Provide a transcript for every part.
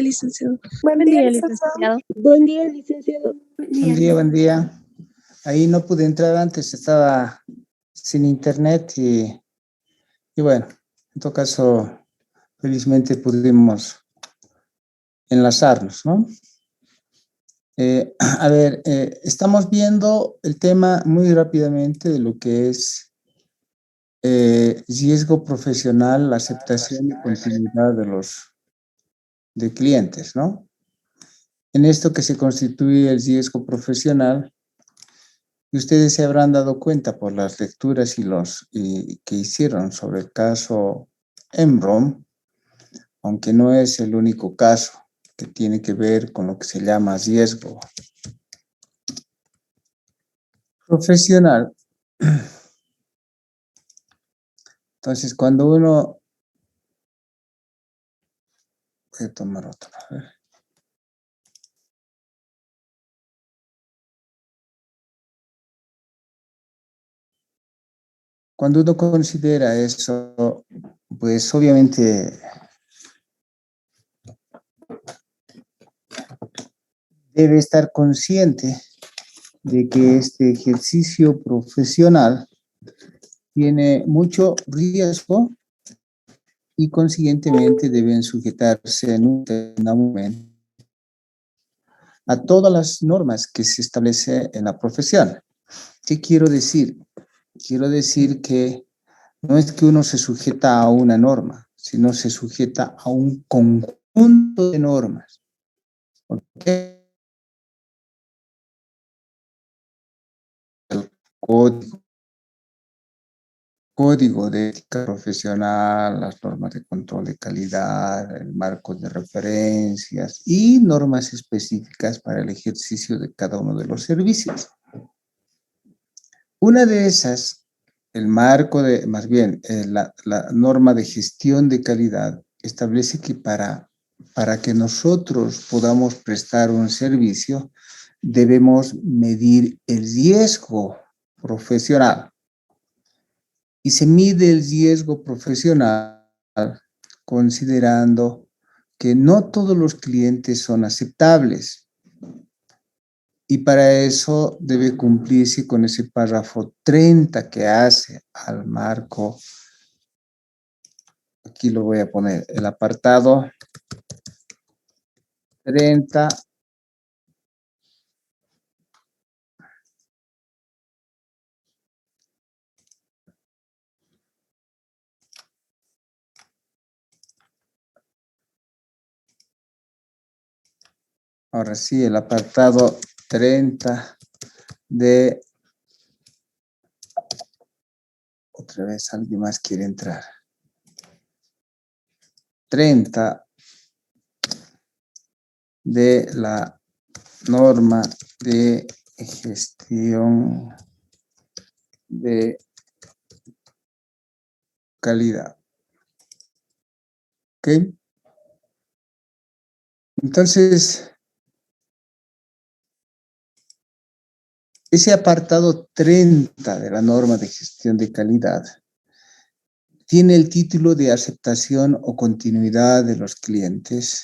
licenciado. Buen día, licenciado. Buen día, licenciado. Buen día, buen día. Ahí no pude entrar antes, estaba sin internet y bueno, en todo caso, felizmente pudimos enlazarnos, ¿no? Estamos viendo el tema muy rápidamente de lo que es riesgo profesional, la aceptación y continuidad de clientes, ¿no? En esto que se constituye el riesgo profesional, y ustedes se habrán dado cuenta por las lecturas que hicieron sobre el caso Enron, aunque no es el único caso que tiene que ver con lo que se llama riesgo profesional. Entonces, cuando uno... Voy a tomar otro, a ver. Cuando uno considera eso, pues obviamente debe estar consciente de que este ejercicio profesional tiene mucho riesgo y consiguientemente deben sujetarse en un determinado momento a todas las normas que se establece en la profesión. ¿Qué quiero decir? Quiero decir que no es que uno se sujeta a una norma, sino se sujeta a un conjunto de normas. ¿Okay? El código de ética profesional, las normas de control de calidad, el marco de referencias y normas específicas para el ejercicio de cada uno de los servicios. Una de esas, la norma de gestión de calidad establece que para que nosotros podamos prestar un servicio, debemos medir el riesgo profesional. Y se mide el riesgo profesional considerando que no todos los clientes son aceptables. Y para eso debe cumplirse con ese párrafo 30 que hace al marco. Aquí lo voy a poner, el apartado 30. Ahora sí, el apartado 30 de... Otra vez, alguien más quiere entrar. 30 de la norma de gestión de calidad. ¿Ok? Entonces, ese apartado 30 de la norma de gestión de calidad tiene el título de aceptación o continuidad de los clientes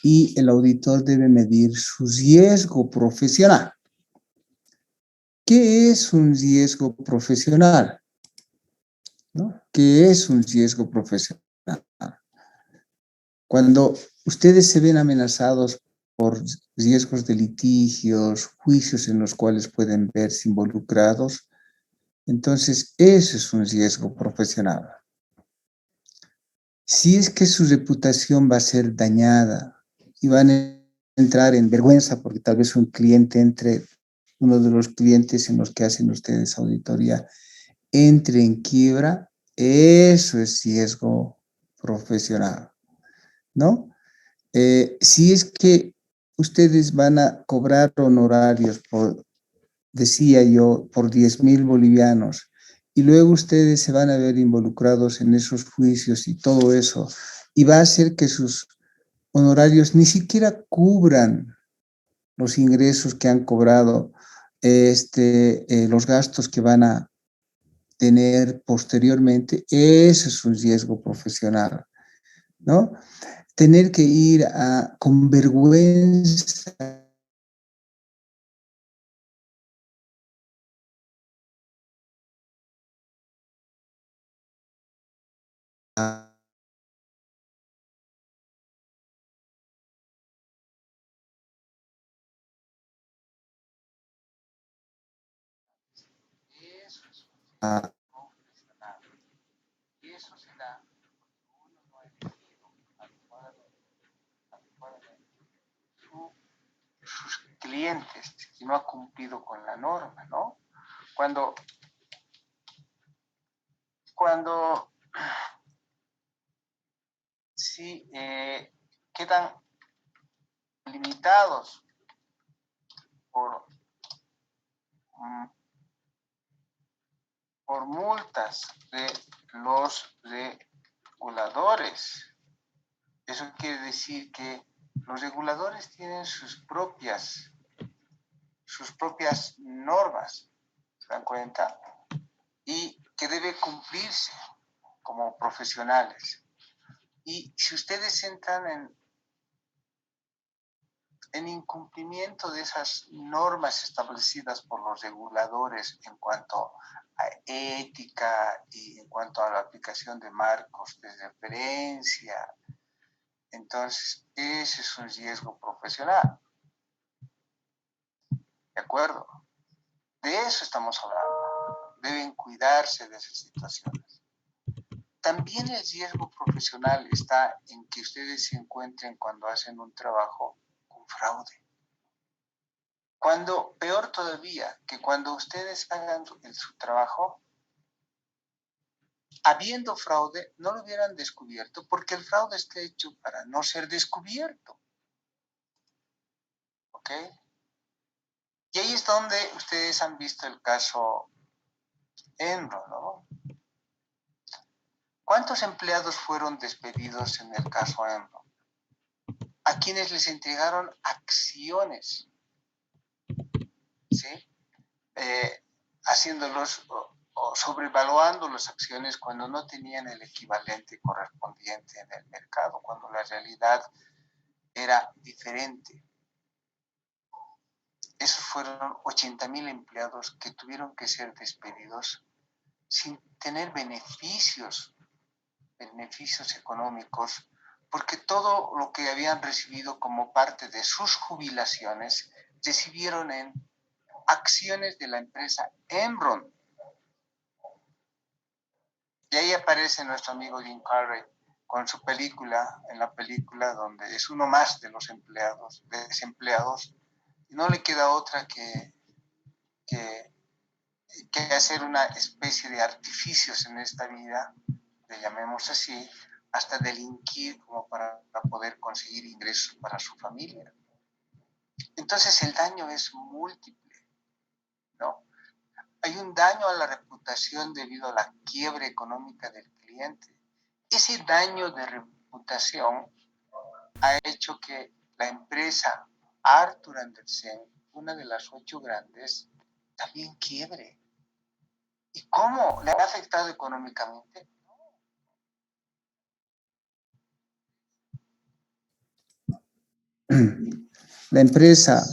y el auditor debe medir su riesgo profesional. ¿Qué es un riesgo profesional? ¿No? ¿Qué es un riesgo profesional? Cuando ustedes se ven amenazados por riesgos de litigios, juicios en los cuales pueden verse involucrados, entonces ese es un riesgo profesional. Si es que su reputación va a ser dañada y van a entrar en vergüenza porque tal vez uno de los clientes en los que hacen ustedes auditoría, entre en quiebra, eso es riesgo profesional, ¿no? Si es que ustedes van a cobrar honorarios decía yo, por 10,000 bolivianos, y luego ustedes se van a ver involucrados en esos juicios y todo eso, y va a hacer que sus honorarios ni siquiera cubran los ingresos que han cobrado, los gastos que van a tener posteriormente. Eso es un riesgo profesional, ¿no? tener que ir con vergüenza a sus clientes y no ha cumplido con la norma, ¿no? Cuando, cuando sí quedan limitados por, por multas de los reguladores. Eso quiere decir que los reguladores tienen sus propias normas, ¿se dan cuenta? Y que debe cumplirse como profesionales. Y si ustedes entran en incumplimiento de esas normas establecidas por los reguladores en cuanto a ética y en cuanto a la aplicación de marcos de referencia, entonces ese es un riesgo profesional. ¿De acuerdo? De eso estamos hablando. Deben cuidarse de esas situaciones. También el riesgo profesional está en que ustedes se encuentren cuando hacen un trabajo con fraude. Peor todavía, que cuando ustedes hagan su trabajo, habiendo fraude, no lo hubieran descubierto porque el fraude está hecho para no ser descubierto. ¿Ok? Y ahí es donde ustedes han visto el caso Enron, ¿no? ¿Cuántos empleados fueron despedidos en el caso Enron? A quienes les entregaron acciones, ¿sí? Haciéndolos o sobrevaluando las acciones cuando no tenían el equivalente correspondiente en el mercado, cuando la realidad era diferente. Esos fueron 80,000 empleados que tuvieron que ser despedidos sin tener beneficios económicos, porque todo lo que habían recibido como parte de sus jubilaciones recibieron en acciones de la empresa Enron. Y ahí aparece nuestro amigo Jim Carrey con su película, en la película donde es uno más de los desempleados, y no le queda otra que hacer una especie de artificios en esta vida, le llamemos así, hasta delinquir como para poder conseguir ingresos para su familia. Entonces el daño es múltiple, ¿no? Hay un daño a la reputación debido a la quiebra económica del cliente. Ese daño de reputación ha hecho que la empresa Arthur Andersen, una de las 8 grandes, también quiebre. ¿Y cómo? ¿Le ha afectado económicamente? La empresa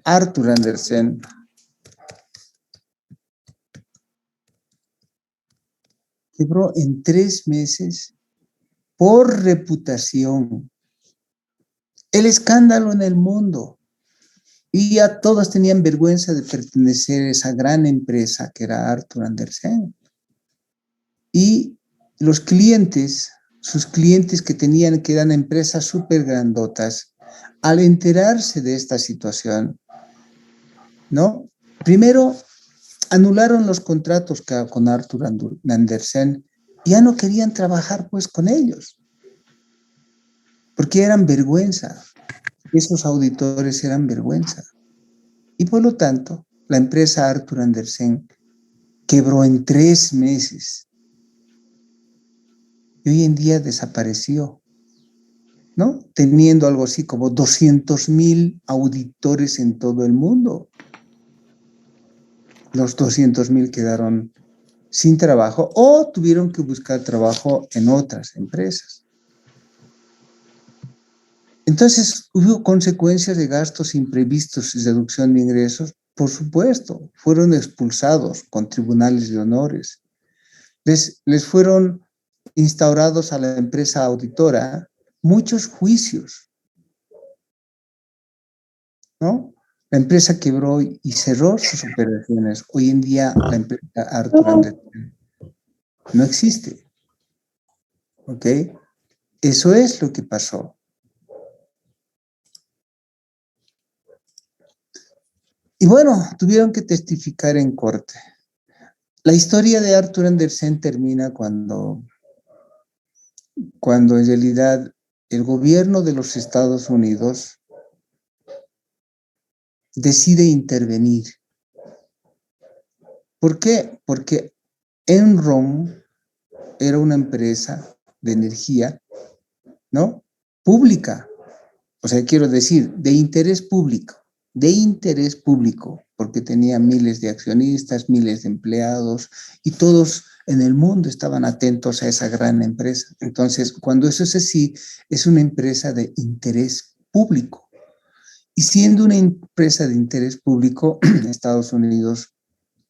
Arthur Andersen quebró en 3 meses por reputación. El escándalo en el mundo. Y ya todos tenían vergüenza de pertenecer a esa gran empresa que era Arthur Andersen. Y los clientes, sus clientes que tenían, que eran empresas súper grandotas, al enterarse de esta situación, ¿no? Primero, anularon los contratos con Arthur Andersen, ya no querían trabajar pues con ellos, porque eran vergüenza, esos auditores eran vergüenza. Y por lo tanto, la empresa Arthur Andersen quebró en 3 meses. Y hoy en día desapareció, ¿no? Teniendo algo así como 200,000 auditores en todo el mundo. Los 200,000 quedaron sin trabajo o tuvieron que buscar trabajo en otras empresas. Entonces, ¿hubo consecuencias de gastos imprevistos y reducción de ingresos? Por supuesto, fueron expulsados con tribunales de honores. Les fueron instaurados a la empresa auditora muchos juicios, ¿no? La empresa quebró y cerró sus operaciones. Hoy en día la empresa Arthur Andersen no existe, ¿ok? Eso es lo que pasó. Y bueno, tuvieron que testificar en corte. La historia de Arthur Andersen termina cuando en realidad el gobierno de los Estados Unidos decide intervenir. ¿Por qué? Porque Enron era una empresa de energía, ¿no? Pública. O sea, quiero decir, de interés público, porque tenía miles de accionistas, miles de empleados, y todos en el mundo estaban atentos a esa gran empresa. Entonces, cuando eso es así, es una empresa de interés público. Y siendo una empresa de interés público, Estados Unidos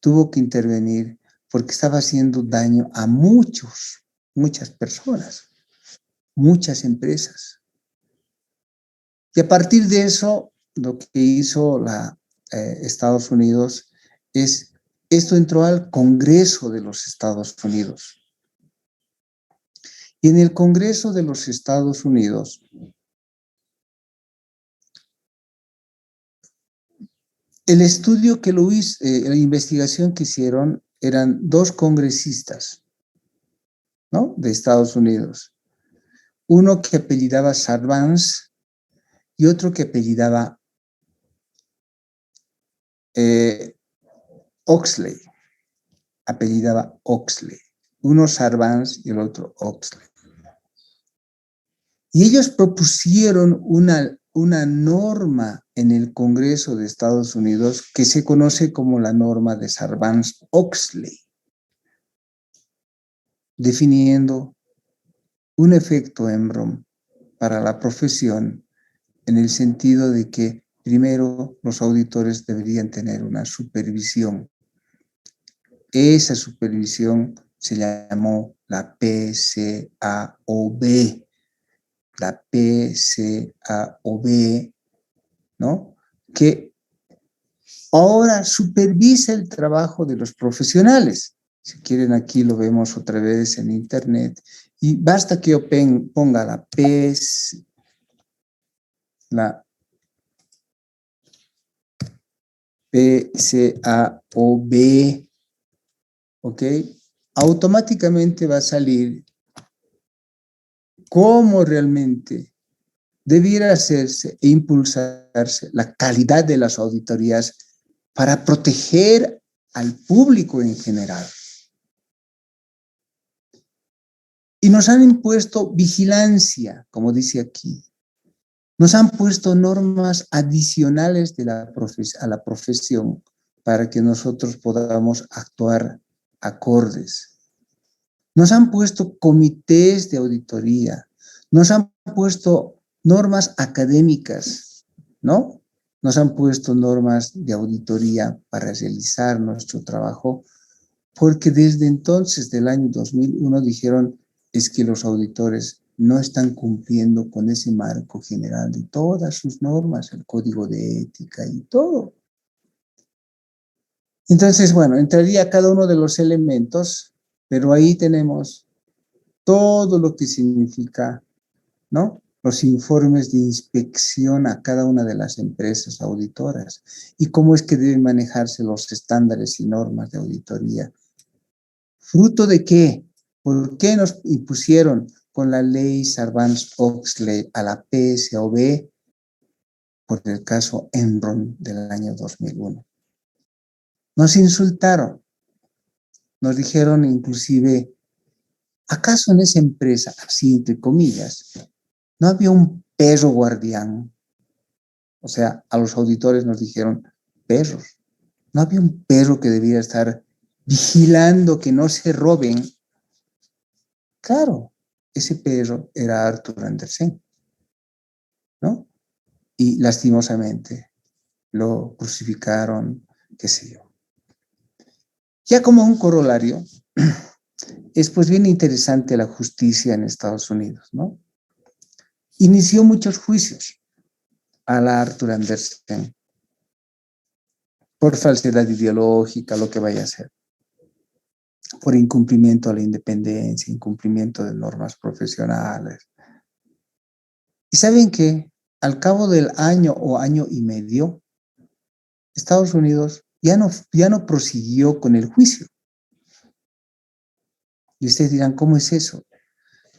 tuvo que intervenir porque estaba haciendo daño a muchas personas, muchas empresas. Y a partir de eso, lo que hizo Estados Unidos es, esto entró al Congreso de los Estados Unidos. Y en el Congreso de los Estados Unidos, el estudio que lo hizo, la investigación que hicieron, eran 2 congresistas, ¿no? De Estados Unidos. Uno que apellidaba Sarbanes y otro que apellidaba Oxley. Apellidaba Oxley. Uno Sarbanes y el otro Oxley. Y ellos propusieron una norma en el Congreso de Estados Unidos que se conoce como la norma de Sarbanes-Oxley, definiendo un efecto Enron para la profesión en el sentido de que primero los auditores deberían tener una supervisión. Esa supervisión se llamó la PCAOB. La PCAOB, ¿no? Que ahora supervisa el trabajo de los profesionales. Si quieren, aquí lo vemos otra vez en internet. Y basta que yo ponga la PCAOB, ¿ok? Automáticamente va a salir cómo realmente debiera hacerse e impulsarse la calidad de las auditorías para proteger al público en general. Y nos han impuesto vigilancia, como dice aquí. Nos han puesto normas adicionales a la profesión para que nosotros podamos actuar acordes. Nos han puesto comités de auditoría, nos han puesto normas académicas, ¿no? Nos han puesto normas de auditoría para realizar nuestro trabajo, porque desde entonces, del año 2001, dijeron es que los auditores no están cumpliendo con ese marco general de todas sus normas, el código de ética y todo. Entonces, bueno, entraría cada uno de los elementos, pero ahí tenemos todo lo que significa, ¿no? Los informes de inspección a cada una de las empresas auditoras y cómo es que deben manejarse los estándares y normas de auditoría. ¿Fruto de qué? ¿Por qué nos impusieron con la ley Sarbanes-Oxley a la PSOB por el caso Enron del año 2001? Nos insultaron, nos dijeron inclusive, ¿acaso en esa empresa, así entre comillas, no había un perro guardián? O sea, a los auditores nos dijeron perros. No había un perro que debía estar vigilando que no se roben. Claro, ese perro era Arthur Andersen, ¿no? Y lastimosamente lo crucificaron, qué sé yo. Ya como un corolario, es pues bien interesante la justicia en Estados Unidos, ¿no? Inició muchos juicios a la Arthur Andersen por falsedad ideológica, lo que vaya a ser, por incumplimiento a la independencia, incumplimiento de normas profesionales. Y saben que al cabo del año o año y medio, Estados Unidos ya no prosiguió con el juicio. Y ustedes dirán, ¿cómo es eso?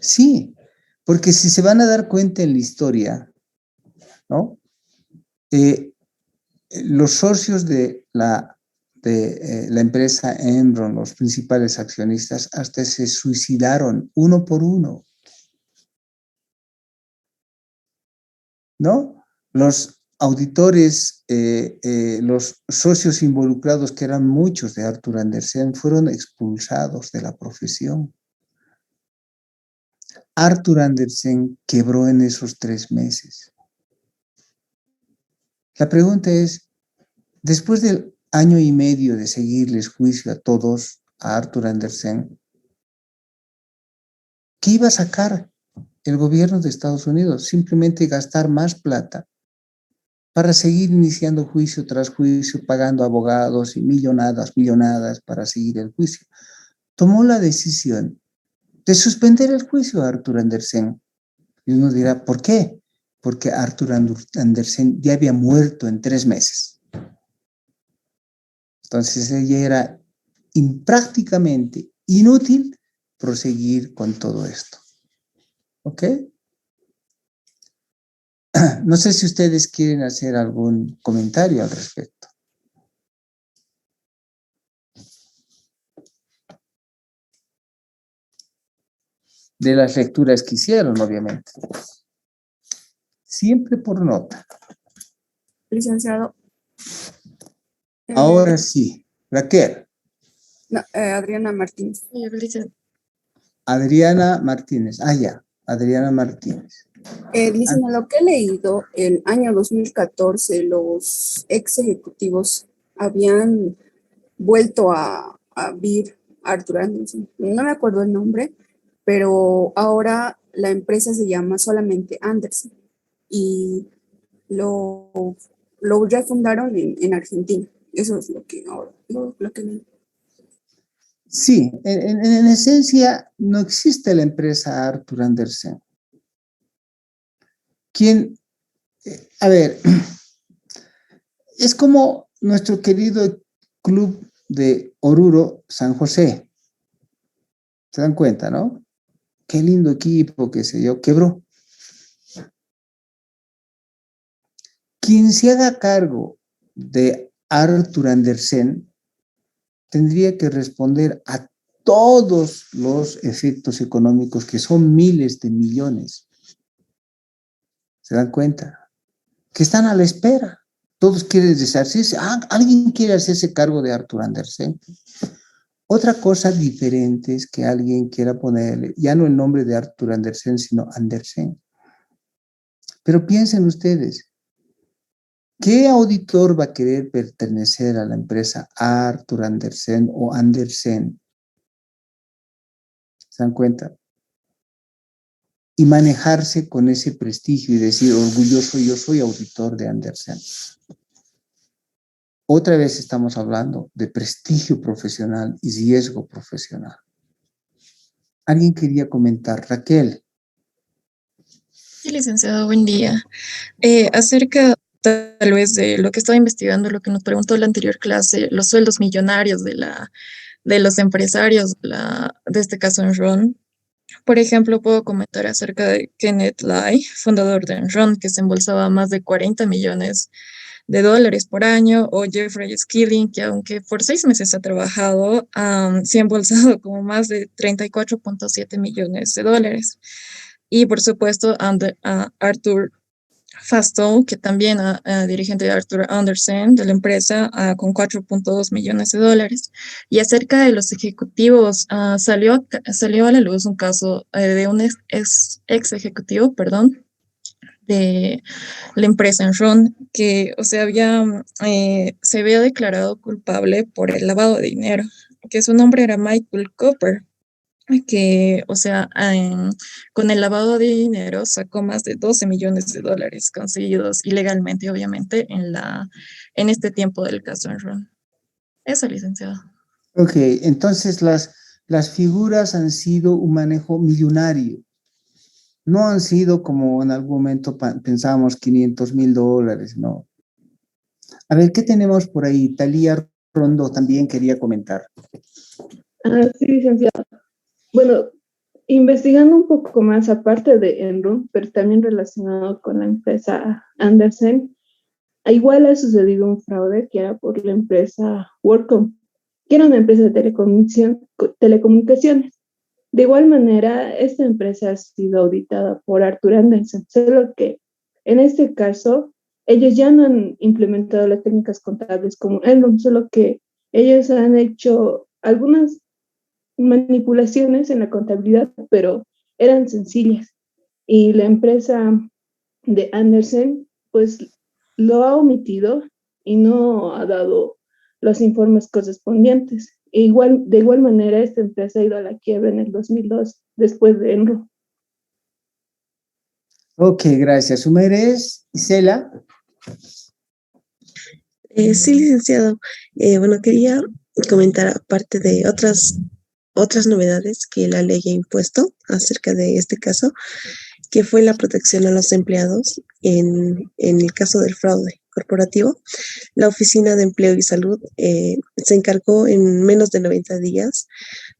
Sí, porque si se van a dar cuenta en la historia, ¿no? Los socios de la empresa Enron, los principales accionistas, hasta se suicidaron uno por uno, ¿no? Los auditores, los socios involucrados, que eran muchos de Arthur Andersen, fueron expulsados de la profesión. Arthur Andersen quebró en esos 3 meses. La pregunta es, después del año y medio de seguirles juicio a todos, a Arthur Andersen, ¿qué iba a sacar el gobierno de Estados Unidos? Simplemente gastar más plata para seguir iniciando juicio tras juicio, pagando abogados y millonadas para seguir el juicio. Tomó la decisión de suspender el juicio a Arthur Andersen. Y uno dirá, ¿por qué? Porque Arthur Andersen ya había muerto en 3 meses. Entonces ella era prácticamente inútil proseguir con todo esto. ¿Ok? No sé si ustedes quieren hacer algún comentario al respecto. De las lecturas que hicieron, obviamente. Siempre por nota. Licenciado. Ahora sí. Raquel. No, Adriana Martínez. Adriana Martínez. Ah, ya. Adriana Martínez. Dicen, a lo que he leído, el año 2014 los ex ejecutivos habían vuelto a Vir Arthur Andersen. No me acuerdo el nombre, pero ahora la empresa se llama solamente Andersen y lo refundaron en Argentina. Eso es lo que ahora, lo que leí. Sí, en esencia no existe la empresa Arthur Andersen. ¿Quién? A ver, es como nuestro querido club de Oruro, San José. ¿Se dan cuenta, no? Qué lindo equipo, qué sé yo, quebró. Quien se haga cargo de Arthur Andersen tendría que responder a todos los efectos económicos, que son miles de millones. ¿Se dan cuenta? Que están a la espera. Todos quieren deshacerse. Alguien quiere hacerse cargo de Arthur Andersen. Otra cosa diferente es que alguien quiera ponerle, ya no el nombre de Arthur Andersen, sino Andersen. Pero piensen ustedes, ¿qué auditor va a querer pertenecer a la empresa Arthur Andersen o Andersen? ¿Se dan cuenta? Y manejarse con ese prestigio y decir, orgulloso, yo soy auditor de Andersen. Otra vez estamos hablando de prestigio profesional y riesgo profesional. ¿Alguien quería comentar? Raquel. Sí, licenciado, buen día. Acerca tal vez de lo que estaba investigando, lo que nos preguntó en la anterior clase, los sueldos millonarios de los empresarios, de este caso Enron. Por ejemplo, puedo comentar acerca de Kenneth Lai, fundador de Enron, que se embolsaba más de 40 millones de dólares por año, o Jeffrey Skilling, que aunque por 6 meses ha trabajado, se ha embolsado como más de 34.7 millones de dólares. Y por supuesto, Arthur Fastow, que también dirigente de Arthur Andersen de la empresa, con 4.2 millones de dólares. Y acerca de los ejecutivos, salió a la luz un caso de un ex ejecutivo, perdón, de la empresa Enron, que, o sea, se había declarado culpable por el lavado de dinero, que su nombre era Michael Cooper, que, o sea, con el lavado de dinero sacó más de 12 millones de dólares conseguidos ilegalmente, obviamente, en este tiempo del caso Enron. Eso, licenciado. Ok, entonces las figuras han sido un manejo millonario. No han sido como en algún momento pensábamos $500,000, no. A ver, ¿qué tenemos por ahí? Talía Rondo también quería comentar. Sí, licenciado. Bueno, investigando un poco más, aparte de Enron, pero también relacionado con la empresa Andersen, igual ha sucedido un fraude que era por la empresa WorldCom, que era una empresa de telecomunicaciones. De igual manera, esta empresa ha sido auditada por Arthur Andersen, solo que en este caso ellos ya no han implementado las técnicas contables como Enron, solo que ellos han hecho algunas manipulaciones en la contabilidad, pero eran sencillas. Y la empresa de Andersen, pues lo ha omitido y no ha dado los informes correspondientes. De igual manera, esta empresa ha ido a la quiebra en el 2002, después de Enro. Ok, gracias. Sumeres, Isela. Sí, licenciado. Bueno, quería comentar aparte de otras novedades que la ley ha impuesto acerca de este caso, que fue la protección a los empleados en el caso del fraude corporativo. La Oficina de Empleo y Salud se encargó en menos de 90 días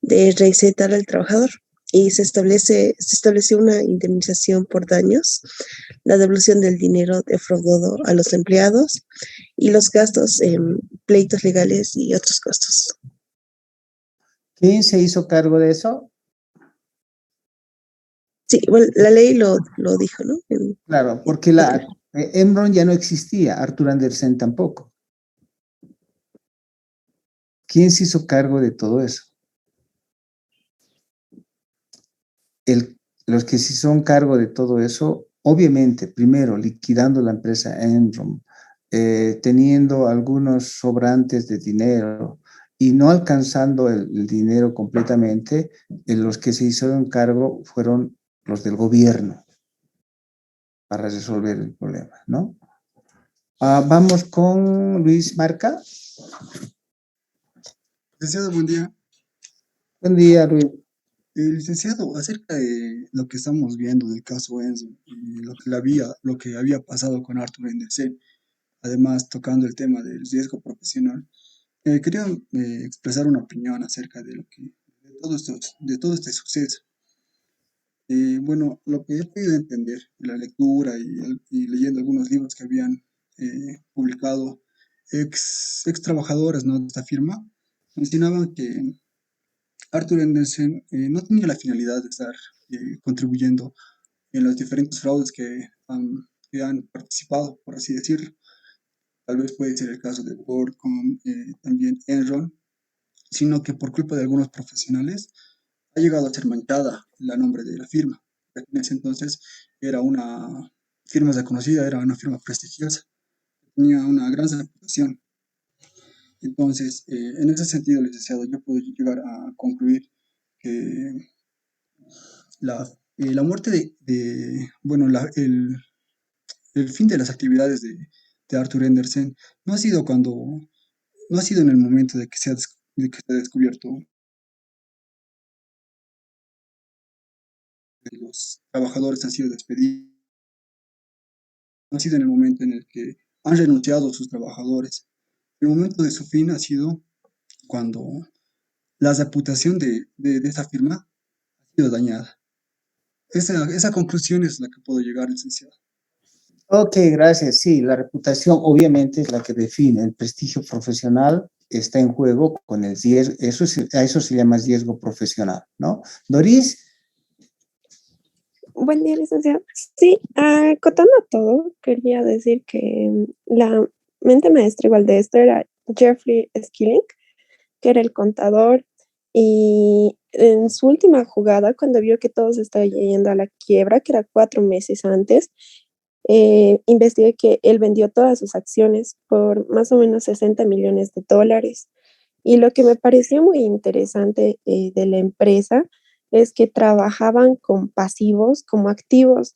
de reinsertar al trabajador y se estableció una indemnización por daños, la devolución del dinero defraudado a los empleados y los gastos en pleitos legales y otros costos. ¿Quién se hizo cargo de eso? Sí, bueno, la ley lo dijo, ¿no? Claro, porque Enron ya no existía, Arthur Andersen tampoco. ¿Quién se hizo cargo de todo eso? Los que se hicieron cargo de todo eso, obviamente, primero liquidando la empresa Enron, teniendo algunos sobrantes de dinero y no alcanzando el dinero completamente, los que se hicieron cargo fueron los del gobierno para resolver el problema, ¿no? Vamos con Luis Marca. Licenciado, buen día. Buen día, Luis. Licenciado, acerca de lo que estamos viendo del caso Enzo y lo que había pasado con Arthur Andersen, además tocando el tema del riesgo profesional, quería expresar una opinión acerca de todo este suceso. Bueno, lo que he podido entender en la lectura y leyendo algunos libros que habían publicado ex trabajadores, ¿no?, de esta firma, mencionaban que Arthur Andersen no tenía la finalidad de estar contribuyendo en los diferentes fraudes que han participado, por así decirlo. Tal vez puede ser el caso de WorldCom, también Enron, sino que por culpa de algunos profesionales ha llegado a ser manchada la nombre de la firma. En ese entonces era una firma reconocida, era una firma prestigiosa, tenía una gran reputación. Entonces, en ese sentido, licenciado, yo puedo llegar a concluir que la muerte bueno, el fin de las actividades de Arthur Andersen no ha sido en el momento de que se ha descubierto que los trabajadores han sido despedidos, no ha sido en el momento en el que han renunciado sus trabajadores. El momento de su fin ha sido cuando la reputación de esa firma ha sido dañada. Esa conclusión es la que puedo llegar, licenciado. Ok, gracias. Sí, la reputación obviamente es la que define. El prestigio profesional está en juego con el riesgo. A eso se llama riesgo profesional, ¿no? Doris. Buen día, licenciado. Sí, acotando todo, quería decir que la mente maestra igual de esto era Jeffrey Skilling, que era el contador, y en su última jugada, cuando vio que todo se estaba yendo a la quiebra, que era 4 meses antes, investigué que él vendió todas sus acciones por más o menos $60 millones. Y lo que me pareció muy interesante de la empresa es que trabajaban con pasivos como activos,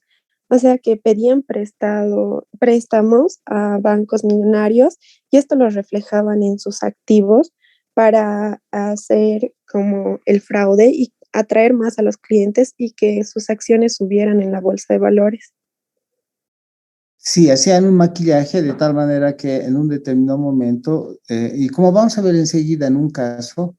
o sea que pedían préstamos a bancos millonarios y esto lo reflejaban en sus activos para hacer como el fraude y atraer más a los clientes y que sus acciones subieran en la bolsa de valores. Sí, hacían un maquillaje de tal manera que en un determinado momento, y como vamos a ver enseguida en un caso,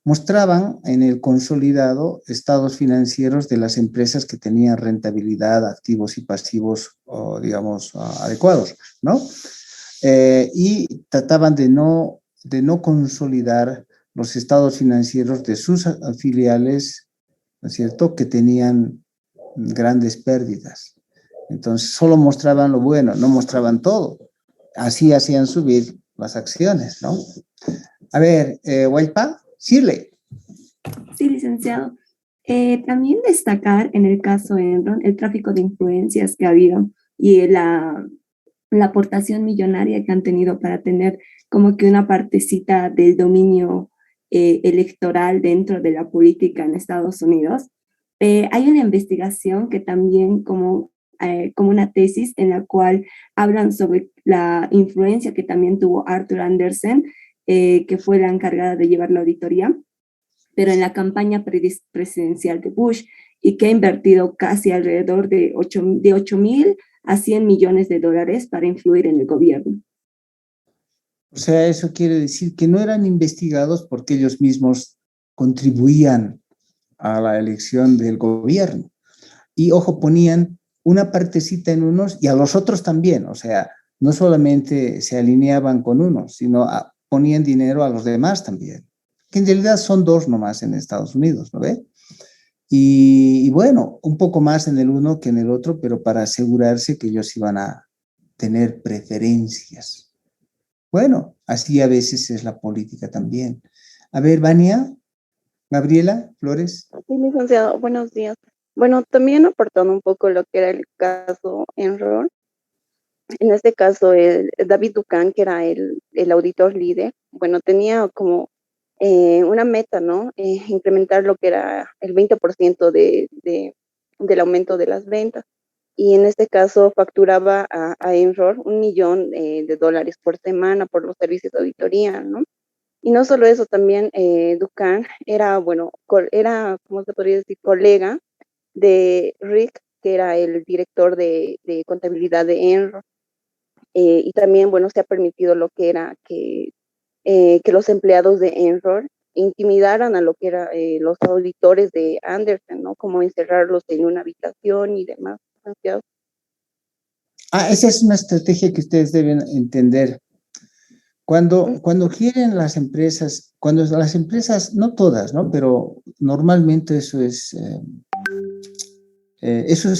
mostraban en el consolidado estados financieros de las empresas que tenían rentabilidad, activos y pasivos, o, digamos, adecuados, ¿no? Y trataban de no consolidar los estados financieros de sus filiales, ¿no es cierto?, que tenían grandes pérdidas. Entonces, solo mostraban lo bueno, no mostraban todo. Así hacían subir las acciones, ¿no? A ver, Guaypa, Shirley. Sí, licenciado. También destacar en el caso Enron el tráfico de influencias que ha habido y la aportación millonaria que han tenido para tener como que una partecita del dominio electoral dentro de la política en Estados Unidos. Hay una investigación que también como una tesis en la cual hablan sobre la influencia que también tuvo Arthur Andersen, que fue la encargada de llevar la auditoría, pero en la campaña presidencial de Bush, y que ha invertido casi alrededor de 8.000 a 100 millones de dólares para influir en el gobierno. O sea, eso quiere decir que no eran investigados porque ellos mismos contribuían a la elección del gobierno. Y, ojo, ponían una partecita en unos y a los otros también. O sea, no solamente se alineaban con unos, sino ponían dinero a los demás también. Que en realidad son dos nomás en Estados Unidos, ¿no ve? Y bueno, un poco más en el uno que en el otro, pero para asegurarse que ellos iban a tener preferencias. Bueno, así a veces es la política también. A ver, Vania, Gabriela, Flores. Sí, licenciado, buenos días. Bueno, también aportando un poco lo que era el caso Enron. En este caso, David Ducan, que era el auditor líder, bueno, tenía como una meta, ¿no? Incrementar lo que era el 20% del aumento de las ventas. Y en este caso facturaba a Enron $1 millón por semana por los servicios de auditoría, ¿no? Y no solo eso, también Ducan era, bueno, era, ¿cómo se podría decir?, colega de Rick, que era el director de contabilidad de Enron. Y también, bueno, se ha permitido lo que era que los empleados de Enron intimidaran a lo que eran los auditores de Andersen, ¿no? Como encerrarlos en una habitación y demás. Esa es una estrategia que ustedes deben entender. Cuando quieren las empresas, no todas, ¿no? Pero normalmente eso es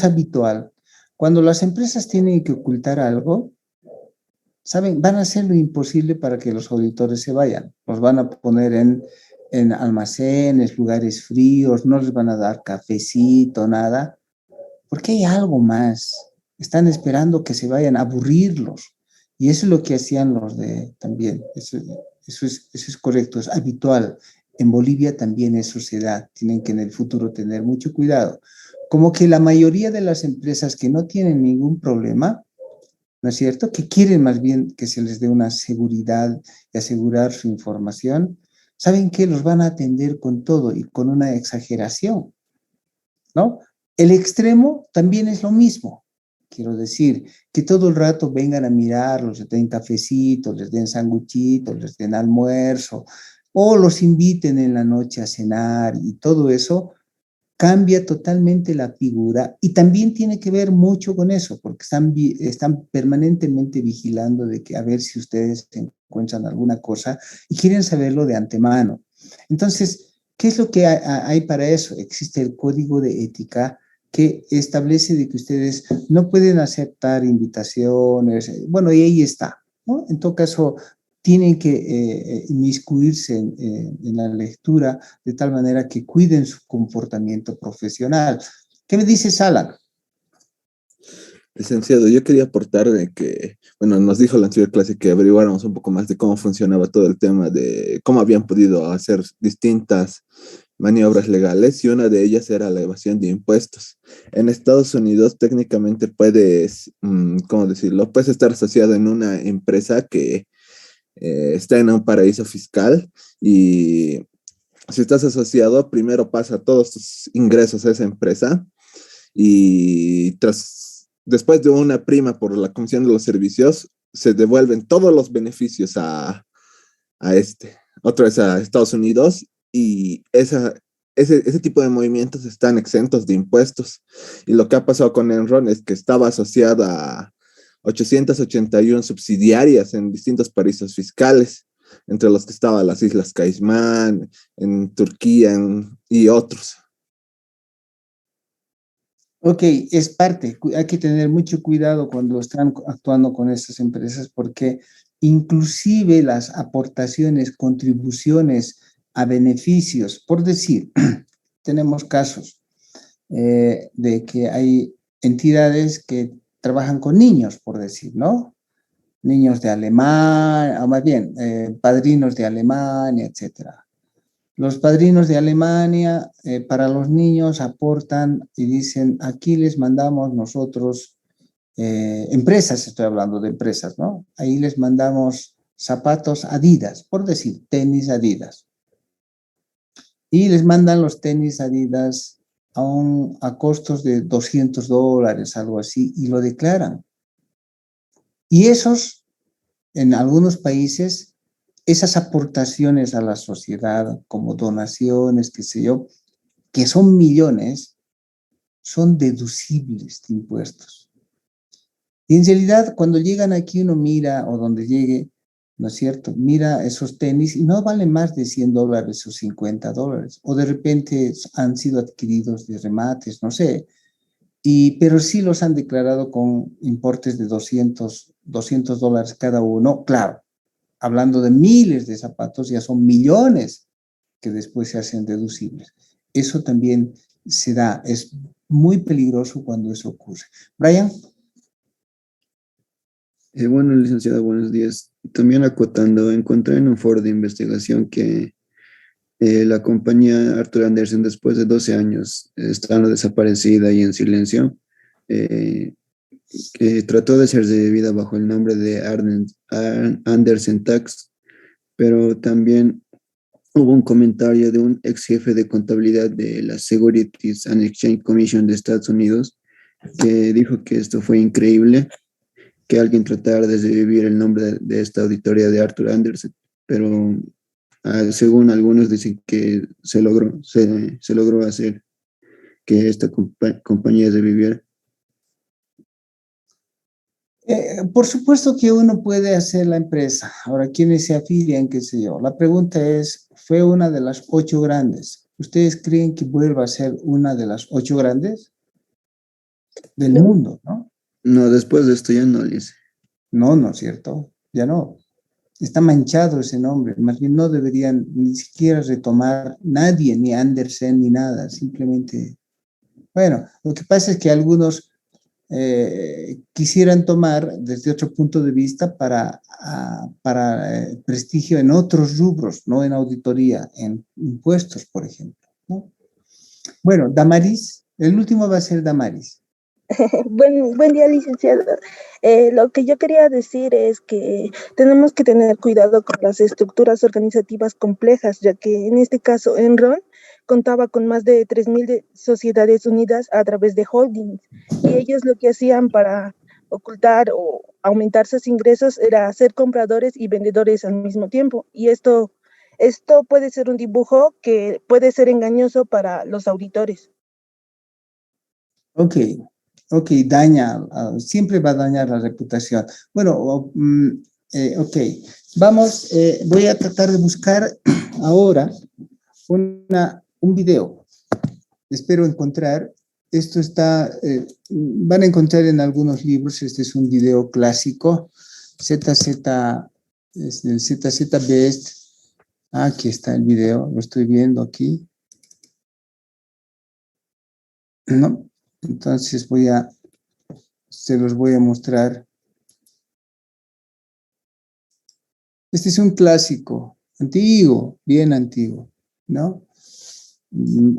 habitual. Cuando las empresas tienen que ocultar algo, ¿saben? Van a hacer lo imposible para que los auditores se vayan. Los van a poner en almacenes, lugares fríos, no les van a dar cafecito, nada, porque hay algo más. Están esperando que se vayan a aburrirlos. Y eso es lo que hacían los de también. Eso es correcto, es habitual. En Bolivia también eso se da. Tienen que en el futuro tener mucho cuidado. Como que la mayoría de las empresas que no tienen ningún problema, ¿no es cierto?, que quieren más bien que se les dé una seguridad y asegurar su información, ¿saben qué? Los van a atender con todo y con una exageración, ¿no? El extremo también es lo mismo. Quiero decir, que todo el rato vengan a mirarlos, les den cafecitos, les den sanguchitos, les den almuerzo, o los inviten en la noche a cenar y todo eso cambia totalmente la figura y también tiene que ver mucho con eso, porque están permanentemente vigilando de que a ver si ustedes encuentran alguna cosa y quieren saberlo de antemano. Entonces, ¿Qué es lo que hay para eso? Existe el código de ética que establece de que ustedes no pueden aceptar invitaciones, bueno, y ahí está, ¿no? En todo caso, tienen que inmiscuirse en la lectura de tal manera que cuiden su comportamiento profesional. ¿Qué me dice Sala? Licenciado, yo quería aportar de que, bueno, nos dijo la anterior clase que averiguáramos un poco más de cómo funcionaba todo el tema de cómo habían podido hacer distintas maniobras legales y una de ellas era la evasión de impuestos. En Estados Unidos técnicamente puedes, ¿cómo decirlo? Puedes estar asociado en una empresa que está en un paraíso fiscal y si estás asociado, primero pasa todos tus ingresos a esa empresa y después de una prima por la comisión de los servicios, se devuelven todos los beneficios otra vez a Estados Unidos y ese tipo de movimientos están exentos de impuestos. Y lo que ha pasado con Enron es que estaba asociada a 881 subsidiarias en distintos paraísos fiscales, entre los que estaban las Islas Caimán, en Turquía y otros. Ok, es parte. Hay que tener mucho cuidado cuando están actuando con estas empresas porque inclusive las aportaciones, contribuciones a beneficios, por decir, tenemos casos de que hay entidades que trabajan con niños, por decir, ¿no? Niños de Alemania, o más bien, padrinos de Alemania, etcétera. Los padrinos de Alemania para los niños aportan y dicen, aquí les mandamos nosotros, empresas, estoy hablando de empresas, ¿no? Ahí les mandamos zapatos Adidas, por decir, tenis Adidas. Y les mandan los tenis Adidas a costos de $200, algo así, y lo declaran. Y en algunos países, esas aportaciones a la sociedad, como donaciones, qué sé yo, que son millones, son deducibles de impuestos. Y en realidad, cuando llegan aquí, uno mira, o donde llegue, ¿no es cierto? Mira esos tenis y no valen más de $100 o $50, o de repente han sido adquiridos de remates, no sé, pero sí los han declarado con importes de $200 cada uno, claro. Hablando de miles de zapatos, ya son millones que después se hacen deducibles. Eso también se da, es muy peligroso cuando eso ocurre. Brian. Bueno, licenciada, buenos días. También acotando, encontré en un foro de investigación que la compañía Arthur Andersen, después de 12 años estando desaparecida y en silencio, que trató de ser debida bajo el nombre de Andersen Tax, pero también hubo un comentario de un ex jefe de contabilidad de la Securities and Exchange Commission de Estados Unidos que dijo que esto fue increíble, que alguien tratara de revivir el nombre de esta auditoría de Arthur Andersen, pero según algunos dicen que se logró hacer que esta compañía reviviera. Por supuesto que uno puede hacer la empresa. Ahora, ¿quiénes se afilian? ¿Qué sé yo? La pregunta es, ¿fue una de las 8 grandes? ¿Ustedes creen que vuelva a ser una de las 8 grandes del mundo, no? No, después de esto ya no, Liz. No, no es cierto. Ya no. Está manchado ese nombre. Más bien no deberían ni siquiera retomar nadie, ni Andersen, ni nada. Simplemente, bueno, lo que pasa es que algunos quisieran tomar desde otro punto de vista para prestigio en otros rubros, no en auditoría, en impuestos, por ejemplo, ¿no? Bueno, Damaris, el último va a ser Damaris. Buen día, licenciado. Lo que yo quería decir es que tenemos que tener cuidado con las estructuras organizativas complejas, ya que en este caso Enron contaba con más de 3.000 sociedades unidas a través de holdings, y ellos lo que hacían para ocultar o aumentar sus ingresos era ser compradores y vendedores al mismo tiempo, y esto puede ser un dibujo que puede ser engañoso para los auditores. Ok, siempre va a dañar la reputación. Bueno, ok, vamos, voy a tratar de buscar ahora un video. Espero encontrar. Esto está, van a encontrar en algunos libros. Este es un video clásico. Es el ZZ Best. Aquí está el video, lo estoy viendo aquí. ¿No? Entonces se los voy a mostrar. Este es un clásico, antiguo, bien antiguo, ¿no?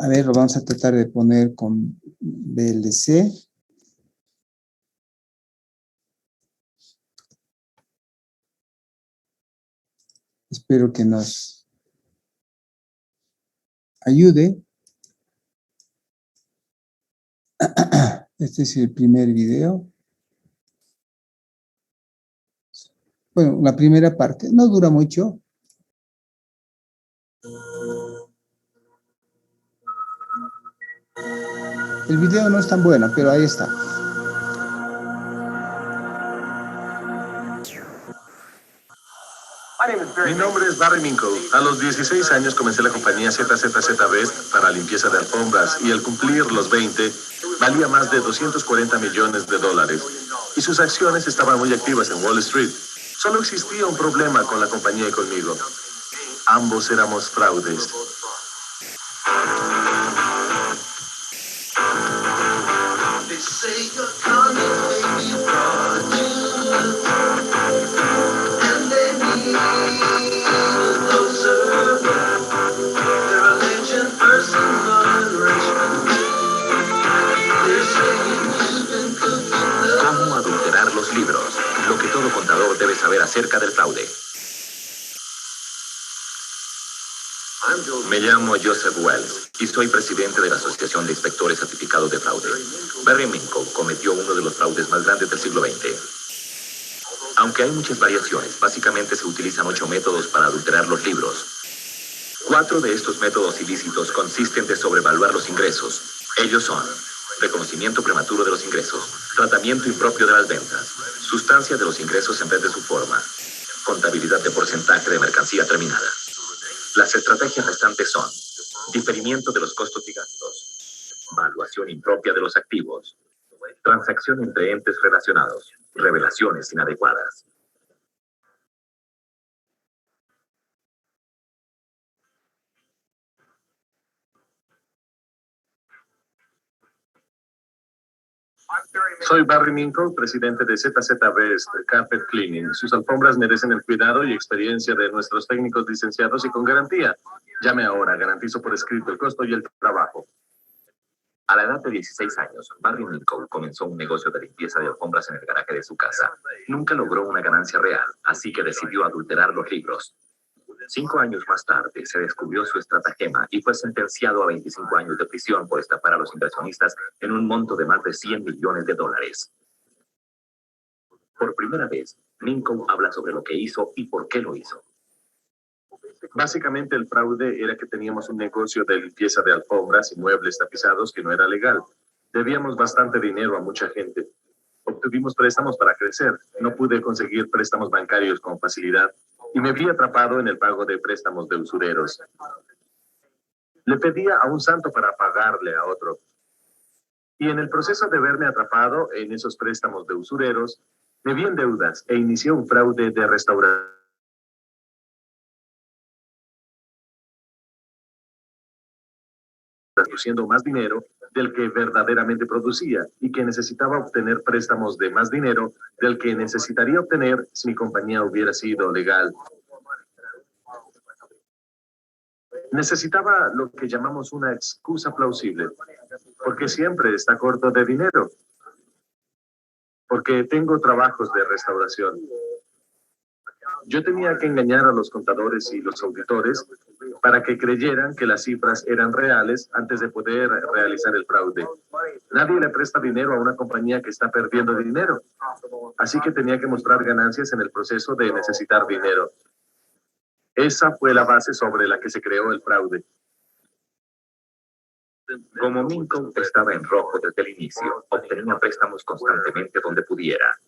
A ver, lo vamos a tratar de poner con VLC. Espero que nos ayude. Este es el primer video. Bueno, la primera parte no dura mucho. El video no es tan bueno, pero ahí está. Mi nombre es Barry Minkow. A los 16 años comencé la compañía ZZZ Best para limpieza de alfombras y al cumplir los 20 valía más de 240 millones de dólares y sus acciones estaban muy activas en Wall Street. Solo existía un problema con la compañía y conmigo. Ambos éramos fraudes. ¿Cómo adulterar los libros? Lo que todo contador debe saber acerca del fraude. Me llamo Joseph Wells y soy presidente de la Asociación de Inspectores Certificados de Fraude. Barry Minkow cometió uno de los fraudes más grandes del siglo XX. Aunque hay muchas variaciones, básicamente se utilizan 8 métodos para adulterar los libros. 4 de estos métodos ilícitos consisten de sobrevaluar los ingresos. Ellos son reconocimiento prematuro de los ingresos, tratamiento impropio de las ventas, sustancia de los ingresos en vez de su forma, contabilidad de porcentaje de mercancía terminada. Las estrategias restantes son diferimiento de los costos y gastos, valuación impropia de los activos, transacción entre entes relacionados, revelaciones inadecuadas. Soy Barry Minkow, presidente de ZZ Best Carpet Cleaning. Sus alfombras merecen el cuidado y experiencia de nuestros técnicos licenciados y con garantía. Llame ahora, garantizo por escrito el costo y el trabajo. A la edad de 16 años, Barry Minkow comenzó un negocio de limpieza de alfombras en el garaje de su casa. Nunca logró una ganancia real, así que decidió adulterar los libros. 5 años más tarde, se descubrió su estratagema y fue sentenciado a 25 años de prisión por estafar a los inversionistas en un monto de más de 100 millones de dólares. Por primera vez, Minkow habla sobre lo que hizo y por qué lo hizo. Básicamente, el fraude era que teníamos un negocio de limpieza de alfombras y muebles tapizados que no era legal. Debíamos bastante dinero a mucha gente. Obtuvimos préstamos para crecer. No pude conseguir préstamos bancarios con facilidad y me vi atrapado en el pago de préstamos de usureros. Le pedía a un santo para pagarle a otro. Y en el proceso de verme atrapado en esos préstamos de usureros, me vi en deudas e inicié un fraude de restauración. Produciendo más dinero del que verdaderamente producía y que necesitaba obtener préstamos de más dinero del que necesitaría obtener si mi compañía hubiera sido legal. Necesitaba lo que llamamos una excusa plausible, porque siempre está corto de dinero, porque tengo trabajos de restauración. Yo tenía que engañar a los contadores y los auditores para que creyeran que las cifras eran reales antes de poder realizar el fraude. Nadie le presta dinero a una compañía que está perdiendo dinero. Así que tenía que mostrar ganancias en el proceso de necesitar dinero. Esa fue la base sobre la que se creó el fraude. Como Minkow estaba en rojo desde el inicio, obtenía préstamos constantemente donde pudiera.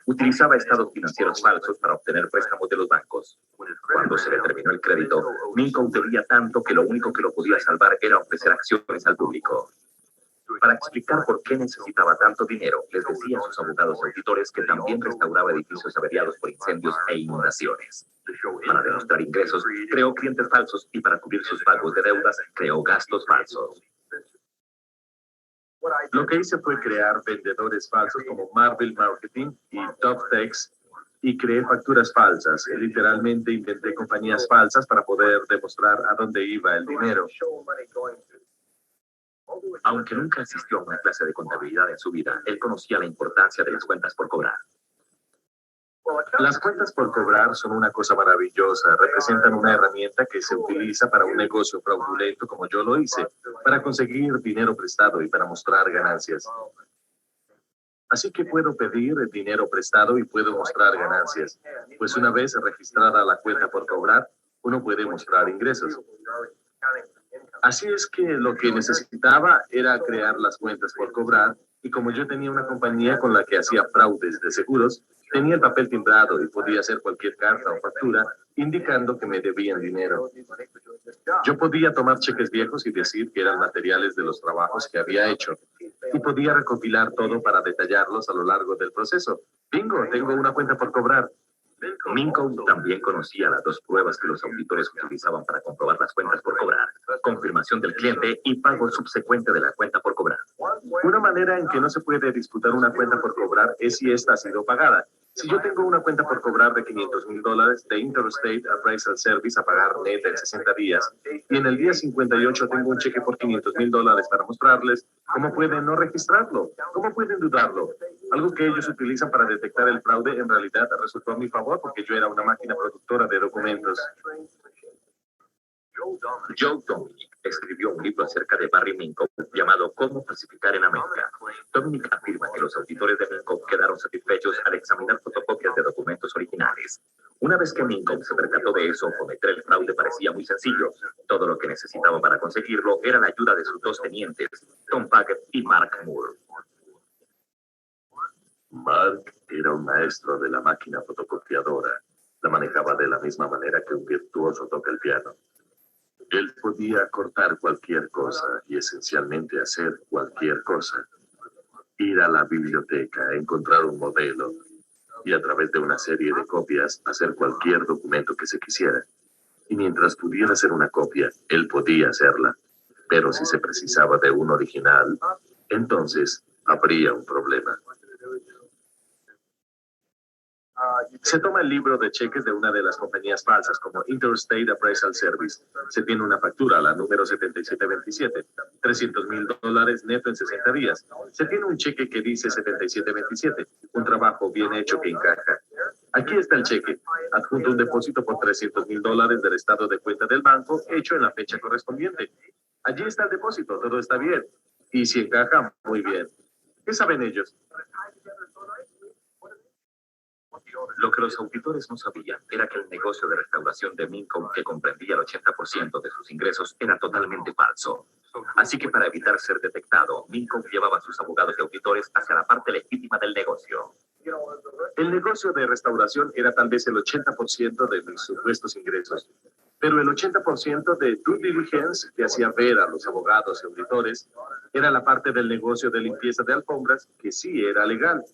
Utilizaba estados financieros falsos para obtener préstamos de los bancos. Cuando se le terminó el crédito, Minkow debía tanto que lo único que lo podía salvar era ofrecer acciones al público. Para explicar por qué necesitaba tanto dinero, les decía a sus abogados auditores que también restauraba edificios averiados por incendios e inundaciones. Para demostrar ingresos, creó clientes falsos y para cubrir sus pagos de deudas, creó gastos falsos. Lo que hice fue crear vendedores falsos como Marvel Marketing y Toptex y creé facturas falsas. Literalmente inventé compañías falsas para poder demostrar a dónde iba el dinero. Aunque nunca asistió a una clase de contabilidad en su vida, él conocía la importancia de las cuentas por cobrar. Las cuentas por cobrar son una cosa maravillosa. Representan una herramienta que se utiliza para un negocio fraudulento como yo lo hice, para conseguir dinero prestado y para mostrar ganancias. Así que puedo pedir dinero prestado y puedo mostrar ganancias. Pues una vez registrada la cuenta por cobrar, uno puede mostrar ingresos. Así es que lo que necesitaba era crear las cuentas por cobrar y como yo tenía una compañía con la que hacía fraudes de seguros, tenía el papel timbrado y podía hacer cualquier carta o factura indicando que me debían dinero. Yo podía tomar cheques viejos y decir que eran materiales de los trabajos que había hecho y podía recopilar todo para detallarlos a lo largo del proceso. Bingo, tengo una cuenta por cobrar. Minkow también conocía las dos pruebas que los auditores utilizaban para comprobar las cuentas por cobrar: confirmación del cliente y pago subsecuente de la cuenta por cobrar. Una manera en que no se puede disputar una cuenta por cobrar es si esta ha sido pagada. Si yo tengo una cuenta por cobrar de $500,000 de Interstate Appraisal Service a pagar neta en 60 días y en el día 58 tengo un cheque por $500,000 para mostrarles, ¿cómo pueden no registrarlo? ¿Cómo pueden dudarlo? Algo que ellos utilizan para detectar el fraude en realidad resultó a mi favor porque yo era una máquina productora de documentos. Joe Dominic escribió un libro acerca de Barry Minkow llamado Cómo falsificar en América. Dominic afirma que los auditores de Minkow quedaron satisfechos al examinar fotocopias de documentos originales. Una vez que Minkow se percató de eso, cometer el fraude parecía muy sencillo. Todo lo que necesitaba para conseguirlo era la ayuda de sus dos tenientes, Tom Paget y Mark Moore. Mark era un maestro de la máquina fotocopiadora. La manejaba de la misma manera que un virtuoso toca el piano. Él podía cortar cualquier cosa y esencialmente hacer cualquier cosa. Ir a la biblioteca, encontrar un modelo y a través de una serie de copias hacer cualquier documento que se quisiera. Y mientras pudiera hacer una copia, él podía hacerla. Pero si se precisaba de un original, entonces habría un problema. Se toma el libro de cheques de una de las compañías falsas como Interstate Appraisal Service. Se tiene una factura, la número 7727, $300,000 neto en 60 días. Se tiene un cheque que dice 7727, un trabajo bien hecho que encaja. Aquí está el cheque, adjunto un depósito por $300,000 del estado de cuenta del banco hecho en la fecha correspondiente. Allí está el depósito, todo está bien. Y si encaja, muy bien. ¿Qué saben ellos? Lo que los auditores no sabían era que el negocio de restauración de Minkow, que comprendía el 80% de sus ingresos, era totalmente falso. Así que para evitar ser detectado, Minkow llevaba a sus abogados y auditores hacia la parte legítima del negocio. El negocio de restauración era tal vez el 80% de mis supuestos ingresos, pero el 80% de due diligence que hacía ver a los abogados y auditores era la parte del negocio de limpieza de alfombras que sí era legal.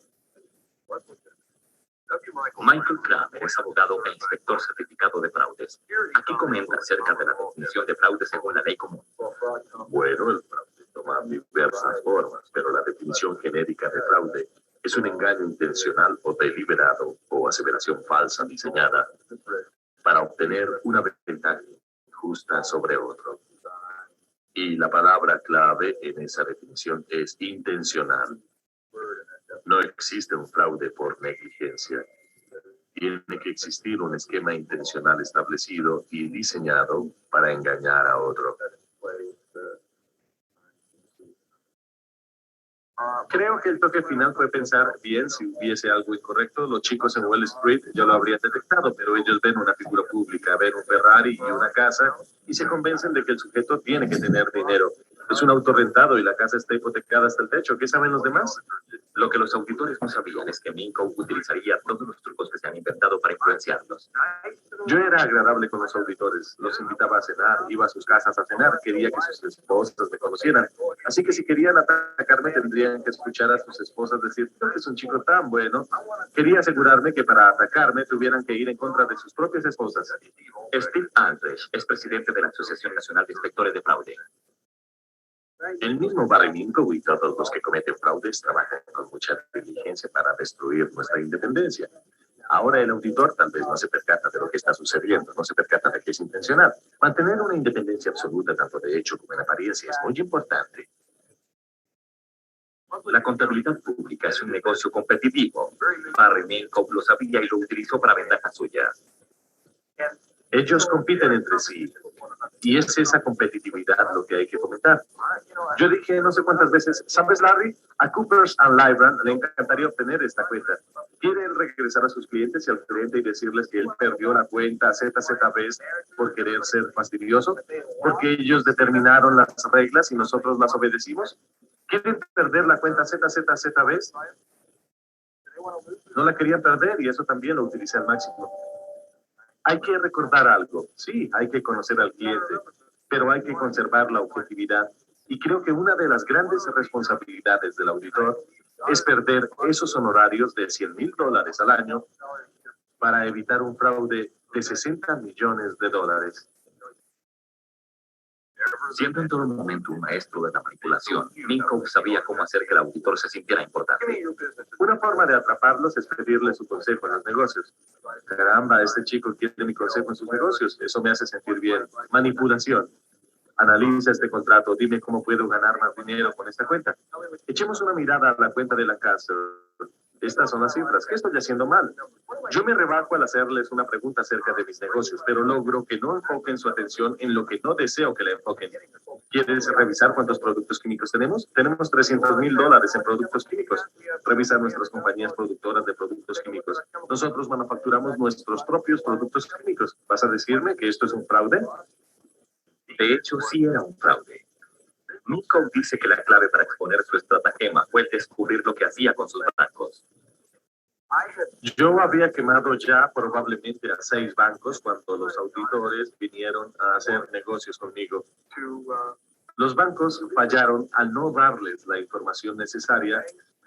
Michael Kramer es abogado e inspector certificado de fraudes. Aquí comenta acerca de la definición de fraude según la ley común. Bueno, el fraude toma diversas formas, pero la definición genérica de fraude es un engaño intencional o deliberado o aseveración falsa diseñada para obtener una ventaja injusta sobre otro. Y la palabra clave en esa definición es intencional. No existe un fraude por negligencia. Tiene que existir un esquema intencional establecido y diseñado para engañar a otro. Creo que el toque final fue pensar, bien, si hubiese algo incorrecto, los chicos en Wall Street yo lo habría detectado, pero ellos ven una figura pública, ven un Ferrari y una casa y se convencen de que el sujeto tiene que tener dinero. Es un auto rentado y la casa está hipotecada hasta el techo. ¿Qué saben los demás? Lo que los auditores no sabían es que Minkow utilizaría todos los trucos que se han inventado para influenciarlos. Yo era agradable con los auditores, los invitaba a cenar, iba a sus casas a cenar, quería que sus esposas me conocieran. Así que si querían atacarme tendrían que escuchar a sus esposas decir, "No, es un chico tan bueno". Quería asegurarme que para atacarme tuvieran que ir en contra de sus propias esposas. Steve Aldrich es presidente de la Asociación Nacional de Inspectores de Fraude. El mismo Barry Minkow y todos los que cometen fraudes trabajan con mucha diligencia para destruir nuestra independencia. Ahora el auditor tal vez no se percata de lo que está sucediendo, no se percata de que es intencional. Mantener una independencia absoluta, tanto de hecho como en apariencia, es muy importante. La contabilidad pública es un negocio competitivo. Barry Minkow lo sabía y lo utilizó para ventaja suya. Ellos compiten entre sí. Y es esa competitividad lo que hay que fomentar. Yo dije no sé cuántas veces, ¿sabes, Larry? A Coopers and Lybrand le encantaría obtener esta cuenta. Quiere él regresar a sus clientes y al cliente y decirles que él perdió la cuenta ZZB por querer ser fastidioso, porque ellos determinaron las reglas y nosotros las obedecimos. ¿Quieren perder la cuenta ZZB? No la querían perder y eso también lo utilicé al máximo. Hay que recordar algo, sí, hay que conocer al cliente, pero hay que conservar la objetividad. Y creo que una de las grandes responsabilidades del auditor es perder esos honorarios de $100,000 al año para evitar un fraude de $60 millones. Siendo en todo momento un maestro de la manipulación, Minkow sabía cómo hacer que el auditor se sintiera importante. Una forma de atraparlos es pedirle su consejo en los negocios. Caramba, este chico quiere mi consejo en sus negocios. Eso me hace sentir bien. Manipulación. Analiza este contrato. Dime cómo puedo ganar más dinero con esta cuenta. Echemos una mirada a la cuenta de la casa. Estas son las cifras. ¿Qué estoy haciendo mal? Yo me rebajo al hacerles una pregunta acerca de mis negocios, pero logro que no enfoquen su atención en lo que no deseo que le enfoquen. ¿Quieres revisar cuántos productos químicos tenemos? Tenemos $300,000 en productos químicos. Revisa nuestras compañías productoras de productos químicos. Nosotros manufacturamos nuestros propios productos químicos. ¿Vas a decirme que esto es un fraude? De hecho, sí era un fraude. Minkow dice que la clave para exponer su estratagema fue descubrir lo que hacía con sus bancos. Yo había quemado ya probablemente a 6 bancos cuando los auditores vinieron a hacer negocios conmigo. Los bancos fallaron al no darles la información necesaria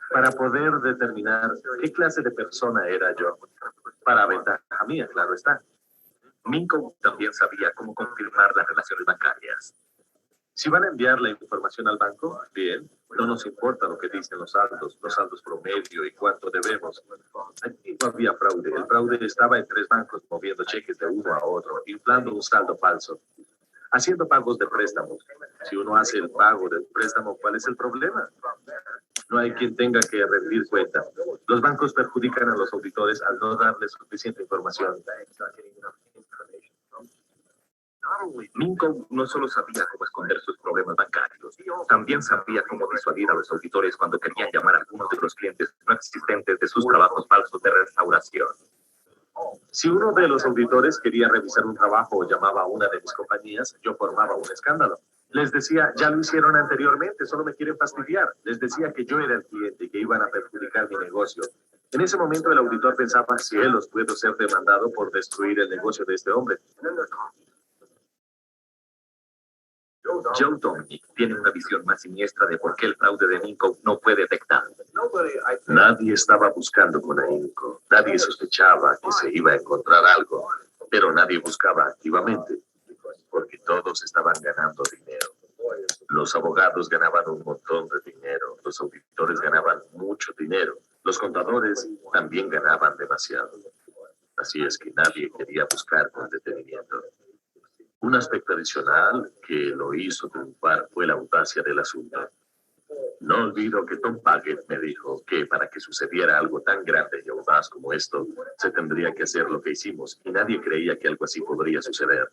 para poder determinar qué clase de persona era yo. Para ventaja mía, claro está. Minkow también sabía cómo confirmar las relaciones bancarias. Si van a enviar la información al banco, bien, no nos importa lo que dicen los saldos promedio y cuánto debemos. Aquí no había fraude. El fraude estaba en 3 bancos moviendo cheques de uno a otro, inflando un saldo falso, haciendo pagos de préstamos. Si uno hace el pago del préstamo, ¿cuál es el problema? No hay quien tenga que rendir cuenta. Los bancos perjudican a los auditores al no darles suficiente información. Minkow no solo sabía cómo esconder sus problemas bancarios, también sabía cómo disuadir a los auditores cuando querían llamar a algunos de los clientes no existentes de sus trabajos falsos de restauración. Si uno de los auditores quería revisar un trabajo o llamaba a una de mis compañías, yo formaba un escándalo. Les decía, ya lo hicieron anteriormente, solo me quieren fastidiar. Les decía que yo era el cliente y que iban a perjudicar mi negocio. En ese momento el auditor pensaba, cielos, puedo ser demandado por destruir el negocio de este hombre. Joe Dominic tiene una visión más siniestra de por qué el fraude de Minkow no fue detectado. Nadie estaba buscando con ahínco. Nadie sospechaba que se iba a encontrar algo, pero nadie buscaba activamente, porque todos estaban ganando dinero. Los abogados ganaban un montón de dinero, los auditores ganaban mucho dinero, los contadores también ganaban demasiado. Así es que nadie quería buscar con detenimiento. Un aspecto adicional que lo hizo triunfar fue la audacia del asunto. No olvido que Tom Paget me dijo que para que sucediera algo tan grande y audaz como esto, se tendría que hacer lo que hicimos, y nadie creía que algo así podría suceder.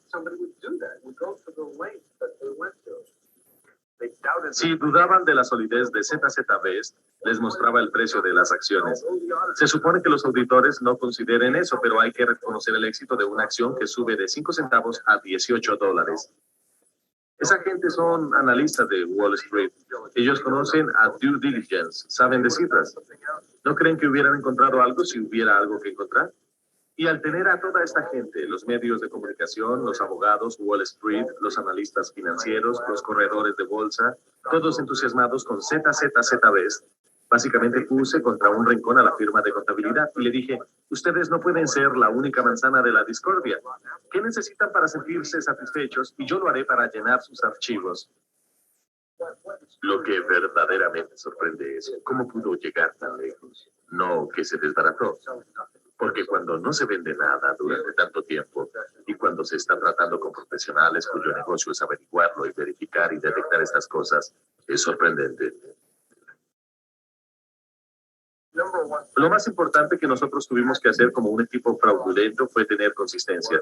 Si dudaban de la solidez de ZZB, les mostraba el precio de las acciones. Se supone que los auditores no consideren eso, pero hay que reconocer el éxito de una acción que sube de 5 centavos a $18. Esa gente son analistas de Wall Street. Ellos conocen a due diligence, saben de cifras. ¿No creen que hubieran encontrado algo si hubiera algo que encontrar? Y al tener a toda esta gente, los medios de comunicación, los abogados, Wall Street, los analistas financieros, los corredores de bolsa, todos entusiasmados con ZZZBs, básicamente puse contra un rincón a la firma de contabilidad y le dije, ustedes no pueden ser la única manzana de la discordia. ¿Qué necesitan para sentirse satisfechos? Y yo lo haré para llenar sus archivos. Lo que verdaderamente sorprende es cómo pudo llegar tan lejos. No que se desbarató. Porque cuando no se vende nada durante tanto tiempo y cuando se está tratando con profesionales cuyo negocio es averiguarlo y verificar y detectar estas cosas, es sorprendente. Lo más importante que nosotros tuvimos que hacer como un equipo fraudulento fue tener consistencia.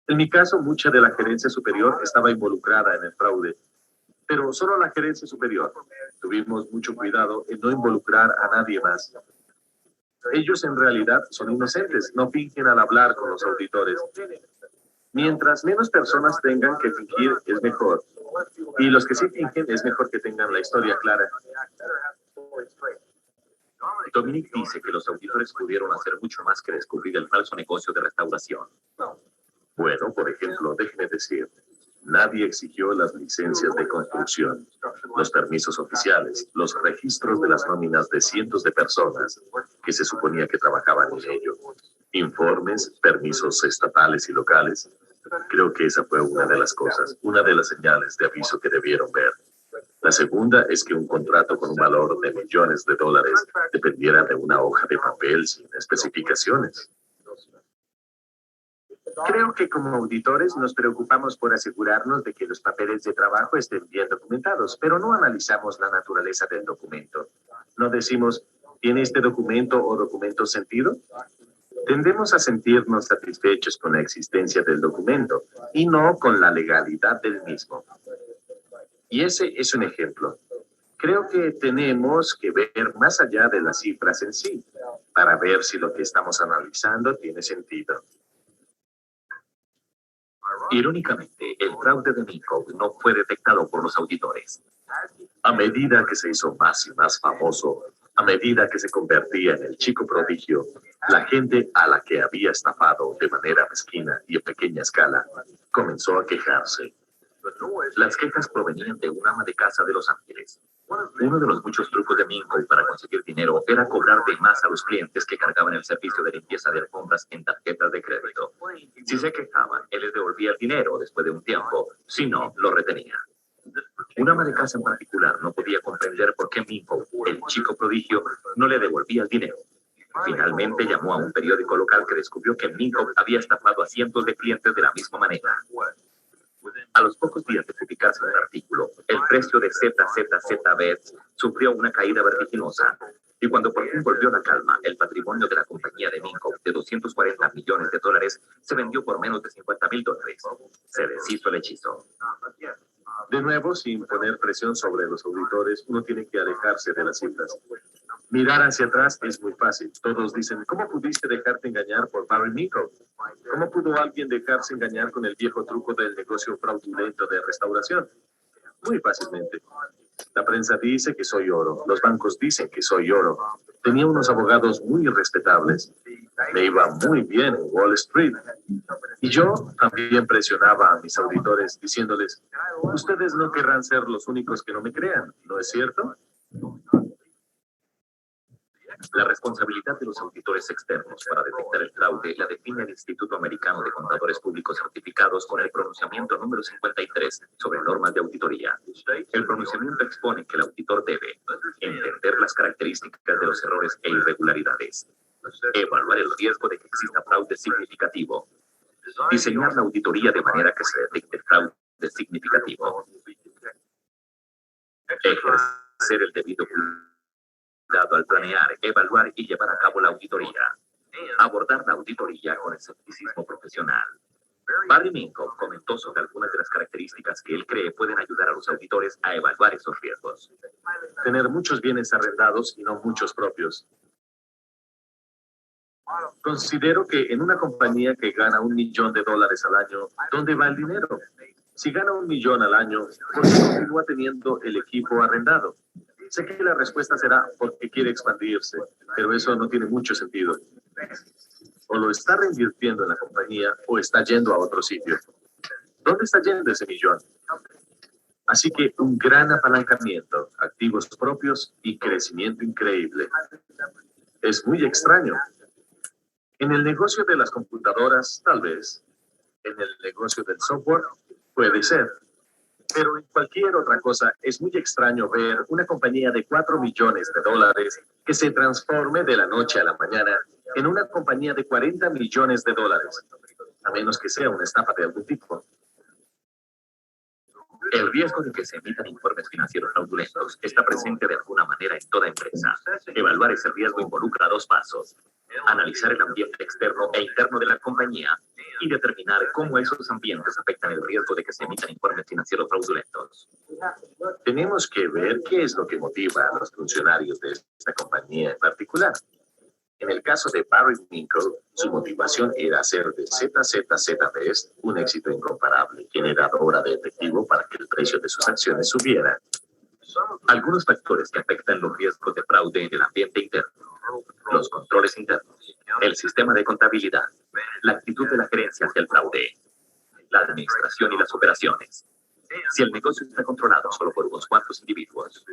En mi caso, mucha de la gerencia superior estaba involucrada en el fraude, pero solo la gerencia superior. Tuvimos mucho cuidado en no involucrar a nadie más. Ellos en realidad son inocentes, no fingen al hablar con los auditores. Mientras menos personas tengan que fingir, es mejor. Y los que sí fingen, es mejor que tengan la historia clara. Dominic dice que los auditores pudieron hacer mucho más que descubrir el falso negocio de restauración. Bueno, por ejemplo, déjeme decir, nadie exigió las licencias de construcción, los permisos oficiales, los registros de las nóminas de cientos de personas que se suponía que trabajaban en ello, informes, permisos estatales y locales. Creo que esa fue una de las cosas, una de las señales de aviso que debieron ver. La segunda es que un contrato con un valor de millones de dólares dependiera de una hoja de papel sin especificaciones. Creo que como auditores nos preocupamos por asegurarnos de que los papeles de trabajo estén bien documentados, pero no analizamos la naturaleza del documento. No decimos, ¿tiene este documento o documento sentido? Tendemos a sentirnos satisfechos con la existencia del documento y no con la legalidad del mismo. Y ese es un ejemplo. Creo que tenemos que ver más allá de las cifras en sí, para ver si lo que estamos analizando tiene sentido. Irónicamente, el fraude de Minkow no fue detectado por los auditores. A medida que se hizo más y más famoso, a medida que se convertía en el chico prodigio, la gente a la que había estafado de manera mezquina y en pequeña escala comenzó a quejarse. Las quejas provenían de un ama de casa de Los Ángeles. Uno de los muchos trucos de Minkow para conseguir dinero era cobrar de más a los clientes que cargaban el servicio de limpieza de alfombras en tarjetas de crédito. Si se quejaban, él les devolvía el dinero después de un tiempo, si no, lo retenía. Un ama de casa en particular no podía comprender por qué Minkow, el chico prodigio, no le devolvía el dinero. Finalmente llamó a un periódico local que descubrió que Minkow había estafado a cientos de clientes de la misma manera. A los pocos días de publicarse un artículo, el precio de ZZZBets sufrió una caída vertiginosa. Y cuando por fin volvió la calma, el patrimonio de la compañía de Minkow de $240 millones se vendió por menos de $50,000. Se deshizo el hechizo. De nuevo, sin poner presión sobre los auditores, uno tiene que alejarse de las cifras. Mirar hacia atrás es muy fácil. Todos dicen, ¿cómo pudiste dejarte engañar por Barry Minkow? ¿Cómo pudo alguien dejarse engañar con el viejo truco del negocio fraudulento de restauración? Muy fácilmente. La prensa dice que soy oro. Los bancos dicen que soy oro. Tenía unos abogados muy respetables. Me iba muy bien en Wall Street. Y yo también presionaba a mis auditores diciéndoles, ustedes no querrán ser los únicos que no me crean, ¿no es cierto? La responsabilidad de los auditores externos para detectar el fraude la define el Instituto Americano de Contadores Públicos Certificados con el pronunciamiento número 53 sobre normas de auditoría. El pronunciamiento expone que el auditor debe entender las características de los errores e irregularidades, evaluar el riesgo de que exista fraude significativo, diseñar la auditoría de manera que se detecte el fraude significativo, ejercer el debido cuidado al planear, evaluar y llevar a cabo la auditoría. Abordar la auditoría con escepticismo profesional. Barry Minkow comentó sobre algunas de las características que él cree pueden ayudar a los auditores a evaluar esos riesgos. Tener muchos bienes arrendados y no muchos propios. Considero que en una compañía que gana $1 millón al año, ¿dónde va el dinero? Si gana 1 millón al año, ¿por qué continúa teniendo el equipo arrendado? Sé que la respuesta será porque quiere expandirse, pero eso no tiene mucho sentido. O lo está reinvirtiendo en la compañía o está yendo a otro sitio. ¿Dónde está yendo ese millón? Así que un gran apalancamiento, activos propios y crecimiento increíble. Es muy extraño. En el negocio de las computadoras, tal vez. En el negocio del software, puede ser. Pero en cualquier otra cosa, es muy extraño ver una compañía de $4 millones que se transforme de la noche a la mañana en una compañía de $40 millones, a menos que sea una estafa de algún tipo. El riesgo de que se emitan informes financieros fraudulentos está presente de alguna manera en toda empresa. Evaluar ese riesgo involucra 2 pasos. Analizar el ambiente externo e interno de la compañía y determinar cómo esos ambientes afectan el riesgo de que se emitan informes financieros fraudulentos. Tenemos que ver qué es lo que motiva a los funcionarios de esta compañía en particular. En el caso de Barry Minkow, su motivación era hacer de ZZZ Best un éxito incomparable, generadora de efectivo para que el precio de sus acciones subiera. Algunos factores que afectan los riesgos de fraude en el ambiente interno, los controles internos, el sistema de contabilidad, la actitud de la gerencia hacia el fraude, la administración y las operaciones. Si el negocio está controlado solo por unos cuantos individuos.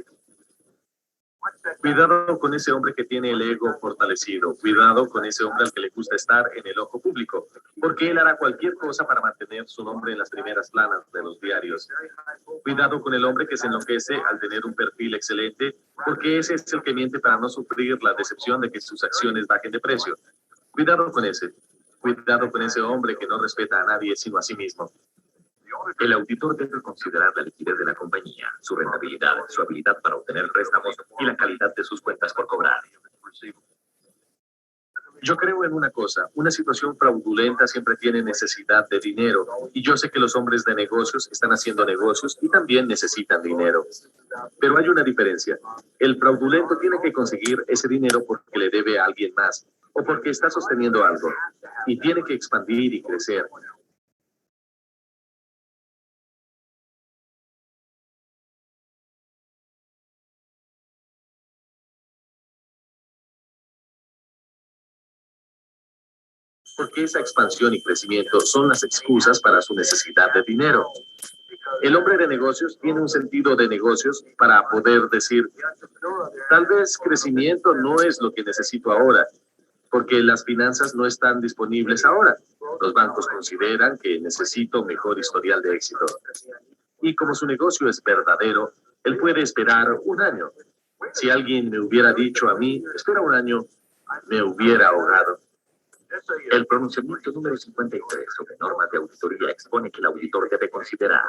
Cuidado con ese hombre que tiene el ego fortalecido. Cuidado con ese hombre al que le gusta estar en el ojo público, porque él hará cualquier cosa para mantener su nombre en las primeras planas de los diarios. Cuidado con el hombre que se enloquece al tener un perfil excelente, porque ese es el que miente para no sufrir la decepción de que sus acciones bajen de precio. Cuidado con ese. Cuidado con ese hombre que no respeta a nadie sino a sí mismo. El auditor debe considerar la liquidez de la compañía, su rentabilidad, su habilidad para obtener préstamos y la calidad de sus cuentas por cobrar. Yo creo en una cosa, una situación fraudulenta siempre tiene necesidad de dinero, y yo sé que los hombres de negocios están haciendo negocios y también necesitan dinero. Pero hay una diferencia. El fraudulento tiene que conseguir ese dinero porque le debe a alguien más, o porque está sosteniendo algo, y tiene que expandir y crecer. Porque esa expansión y crecimiento son las excusas para su necesidad de dinero. El hombre de negocios tiene un sentido de negocios para poder decir, tal vez crecimiento no es lo que necesito ahora, porque las finanzas no están disponibles ahora. Los bancos consideran que necesito mejor historial de éxito. Y como su negocio es verdadero, él puede esperar 1 año. Si alguien me hubiera dicho a mí, espera 1 año, me hubiera ahogado. El pronunciamiento número 53 sobre normas de auditoría expone que el auditor debe considerar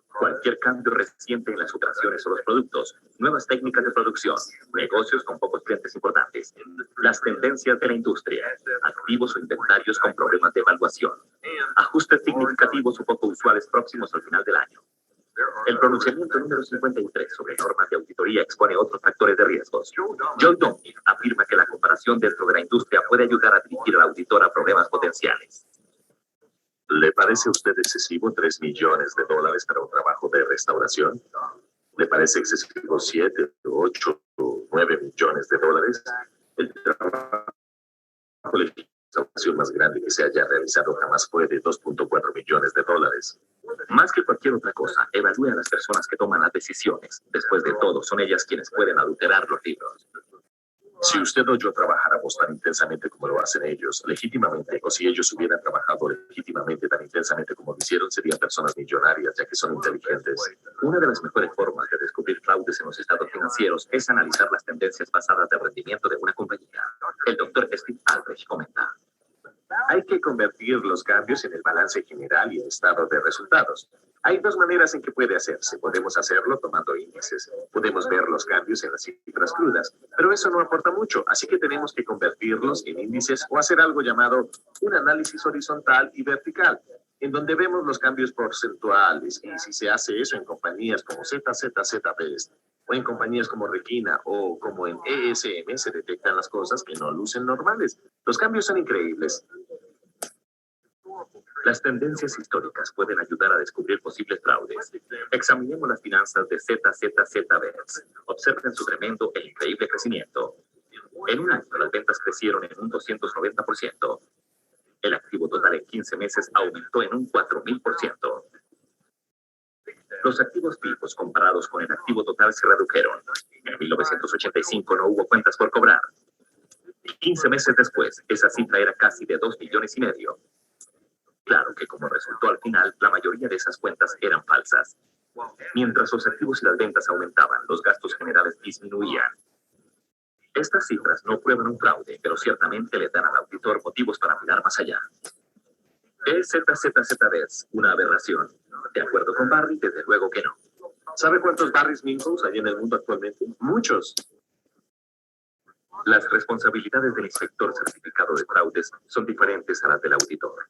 cualquier cambio reciente en las operaciones o los productos, nuevas técnicas de producción, negocios con pocos clientes importantes, las tendencias de la industria, activos o inventarios con problemas de evaluación, ajustes significativos o poco usuales próximos al final del año. El pronunciamiento número 53 sobre normas de auditoría expone otros factores de riesgos. Joe Duncan afirma que la comparación dentro de la industria puede ayudar a dirigir al auditor a problemas potenciales. ¿Le parece a usted excesivo $3 millones para un trabajo de restauración? ¿Le parece excesivo 7, 8 o 9 millones de dólares? El trabajo de restauración más grande que se haya realizado jamás fue de $2.4 millones. Más que cualquier otra cosa, evalúe a las personas que toman las decisiones. Después de todo, son ellas quienes pueden adulterar los libros. Si usted o yo trabajáramos tan intensamente como lo hacen ellos, legítimamente, o si ellos hubieran trabajado legítimamente tan intensamente como lo hicieron, serían personas millonarias, ya que son inteligentes. Una de las mejores formas de descubrir fraudes en los estados financieros es analizar las tendencias basadas de rendimiento de una compañía. El doctor Steve Albrecht comenta. Hay que convertir los cambios en el balance general y el estado de resultados. Hay 2 maneras en que puede hacerse. Podemos hacerlo tomando índices. Podemos ver los cambios en las cifras crudas, pero eso no aporta mucho, así que tenemos que convertirlos en índices o hacer algo llamado un análisis horizontal y vertical, en donde vemos los cambios porcentuales. Y si se hace eso en compañías como ZZZ Best, o en compañías como Requina o como en ESM, se detectan las cosas que no lucen normales. Los cambios son increíbles. Las tendencias históricas pueden ayudar a descubrir posibles fraudes. Examinemos las finanzas de ZZZ-Bets. Observen su tremendo e increíble crecimiento. En un año, las ventas crecieron en un 290%. El activo total en 15 meses aumentó en un 4000%. Los activos fijos comparados con el activo total se redujeron. En 1985 no hubo cuentas por cobrar. 15 meses después, esa cifra era casi de 2,5 millones. Claro que como resultó al final, la mayoría de esas cuentas eran falsas. Mientras los activos y las ventas aumentaban, los gastos generales disminuían. Estas cifras no prueban un fraude, pero ciertamente le dan al auditor motivos para mirar más allá. ¿Es ZZZ-Bets una aberración? De acuerdo con Barry, desde luego que no. ¿Sabe cuántos Barrys Minkles hay en el mundo actualmente? Muchos. Las responsabilidades del inspector certificado de fraudes son diferentes a las del auditor.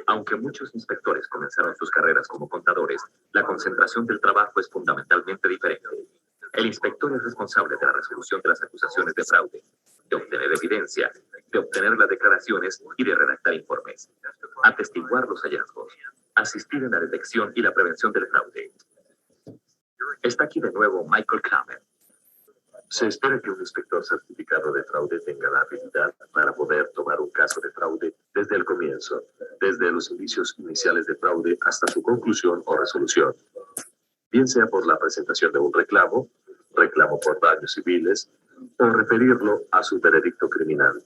Aunque muchos inspectores comenzaron sus carreras como contadores, la concentración del trabajo es fundamentalmente diferente. El inspector es responsable de la resolución de las acusaciones de fraude, de obtener evidencia, de obtener las declaraciones y de redactar informes, atestiguar los hallazgos, asistir en la detección y la prevención del fraude. Está aquí de nuevo Michael Kramer. Se espera que un inspector certificado de fraude tenga la habilidad para poder tomar un caso de fraude desde el comienzo, desde los indicios iniciales de fraude hasta su conclusión o resolución. Bien sea por la presentación de un reclamo por daños civiles, o referirlo a su veredicto criminal.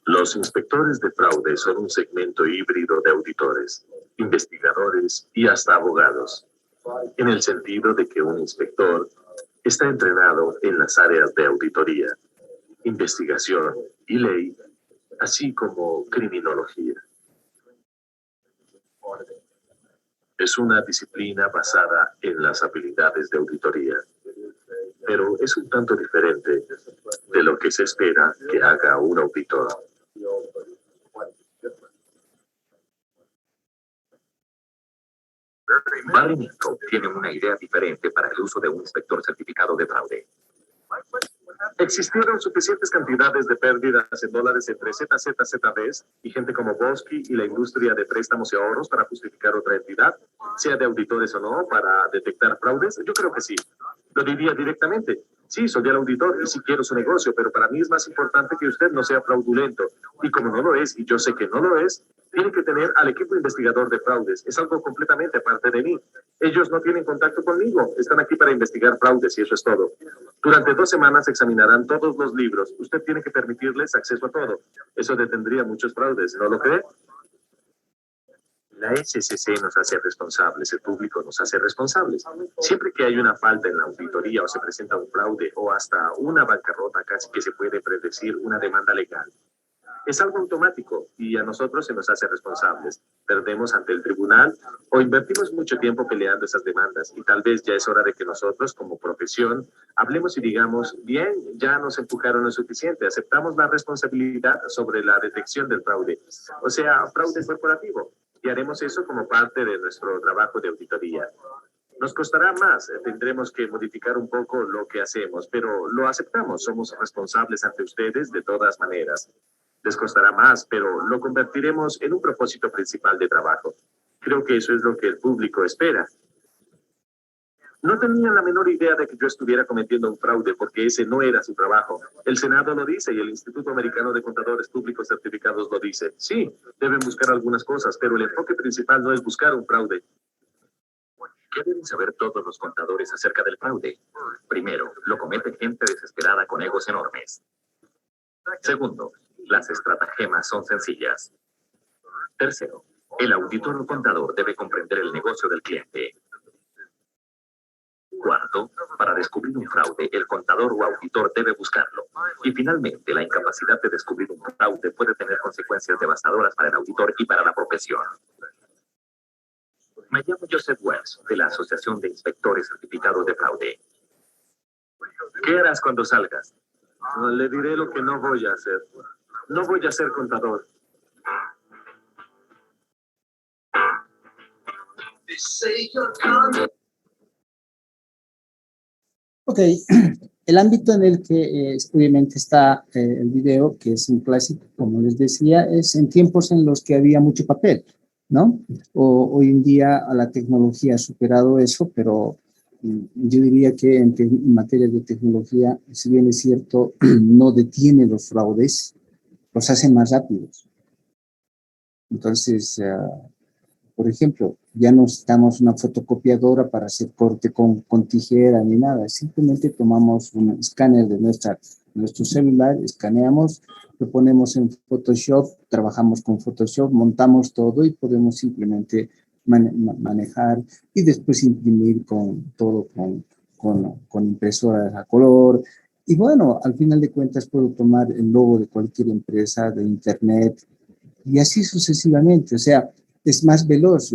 Los inspectores de fraude son un segmento híbrido de auditores, investigadores y hasta abogados, en el sentido de que un inspector está entrenado en las áreas de auditoría, investigación y ley, así como criminología. Es una disciplina basada en las habilidades de auditoría, pero es un tanto diferente de lo que se espera que haga un auditor. Barry Minkow tiene una idea diferente para el uso de un inspector certificado de fraude. Existieron suficientes cantidades de pérdidas en dólares entre ZZZ-Bets y gente como Bosky y la industria de préstamos y ahorros para justificar otra entidad, sea de auditores o no, para detectar fraudes. Yo creo que sí. Lo diría directamente. Sí, soy el auditor y sí quiero su negocio, pero para mí es más importante que usted no sea fraudulento. Y como no lo es, y yo sé que no lo es, tiene que tener al equipo investigador de fraudes. Es algo completamente aparte de mí. Ellos no tienen contacto conmigo. Están aquí para investigar fraudes y eso es todo. Durante 2 semanas examinarán todos los libros. Usted tiene que permitirles acceso a todo. Eso detendría muchos fraudes, ¿no lo cree? La SEC nos hace responsables, el público nos hace responsables. Siempre que hay una falta en la auditoría o se presenta un fraude o hasta una bancarrota, casi que se puede predecir una demanda legal. Es algo automático y a nosotros se nos hace responsables. Perdemos ante el tribunal o invertimos mucho tiempo peleando esas demandas y tal vez ya es hora de que nosotros como profesión hablemos y digamos, bien, ya nos empujaron lo suficiente, aceptamos la responsabilidad sobre la detección del fraude, o sea, fraude corporativo, y haremos eso como parte de nuestro trabajo de auditoría. Nos costará más, tendremos que modificar un poco lo que hacemos, pero lo aceptamos, somos responsables ante ustedes de todas maneras. Les costará más, pero lo convertiremos en un propósito principal de trabajo. Creo que eso es lo que el público espera. No tenían la menor idea de que yo estuviera cometiendo un fraude porque ese no era su trabajo. El Senado lo dice y el Instituto Americano de Contadores Públicos Certificados lo dice. Sí, deben buscar algunas cosas, pero el enfoque principal no es buscar un fraude. ¿Qué deben saber todos los contadores acerca del fraude? Primero, lo comete gente desesperada con egos enormes. Segundo, las estratagemas son sencillas. Tercero, el auditor o contador debe comprender el negocio del cliente. Cuarto, para descubrir un fraude, el contador o auditor debe buscarlo. Y finalmente, la incapacidad de descubrir un fraude puede tener consecuencias devastadoras para el auditor y para la profesión. Me llamo Joseph Wells, de la Asociación de Inspectores Certificados de Fraude. ¿Qué harás cuando salgas? Le diré lo que no voy a hacer. No voy a ser contador. Ok, El ámbito en el que obviamente está el video, que es un clásico, como les decía, es en tiempos en los que había mucho papel, ¿no? Hoy en día la tecnología ha superado eso, pero yo diría que en materia de tecnología, si bien es cierto, no detiene los fraudes, los hace más rápidos. Entonces, por ejemplo, ya no necesitamos una fotocopiadora para hacer corte con tijera ni nada. Simplemente tomamos un escáner de nuestro celular, escaneamos, lo ponemos en Photoshop, trabajamos con Photoshop, montamos todo y podemos simplemente manejar y después imprimir con impresoras a color. Y bueno, al final de cuentas puedo tomar el logo de cualquier empresa, de internet, y así sucesivamente. O sea, es más veloz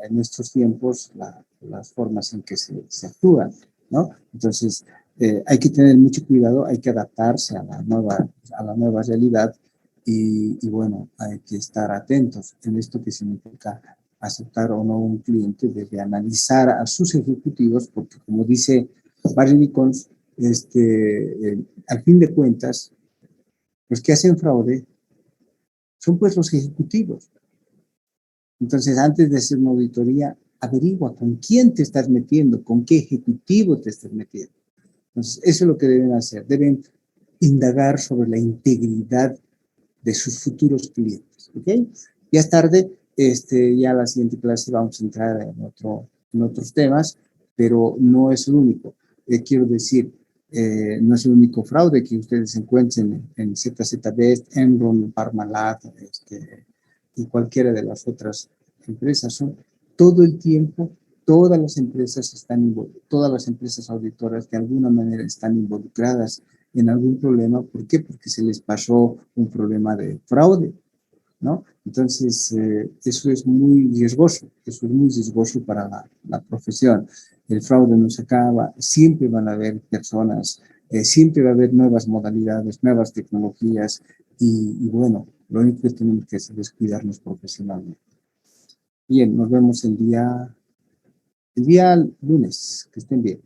en estos tiempos las formas en que se actúa, ¿no? Entonces, hay que tener mucho cuidado, hay que adaptarse a la nueva realidad y bueno, hay que estar atentos en esto que significa aceptar o no un cliente, debe analizar a sus ejecutivos, porque como dice Barry Nichols, al fin de cuentas, los que hacen fraude son pues los ejecutivos. Entonces, antes de hacer una auditoría, averigua con quién te estás metiendo, con qué ejecutivo te estás metiendo. Entonces, eso es lo que deben hacer. Deben indagar sobre la integridad de sus futuros clientes. ¿Ok? Ya es tarde, ya la siguiente clase vamos a entrar en otros temas, pero no es el único. Quiero decir, no es el único fraude que ustedes encuentren en ZZB, Enron, Parmalat, y cualquiera de las otras empresas. Son todo el tiempo, todas las empresas auditoras de alguna manera están involucradas en algún problema. ¿Por qué? Porque se les pasó un problema de fraude, ¿no? Entonces, eso es muy riesgoso para la profesión. El fraude no se acaba, siempre van a haber personas, siempre va a haber nuevas modalidades, nuevas tecnologías y bueno, lo único que tenemos que hacer es cuidarnos profesionalmente. Bien, nos vemos el día lunes. Que estén bien.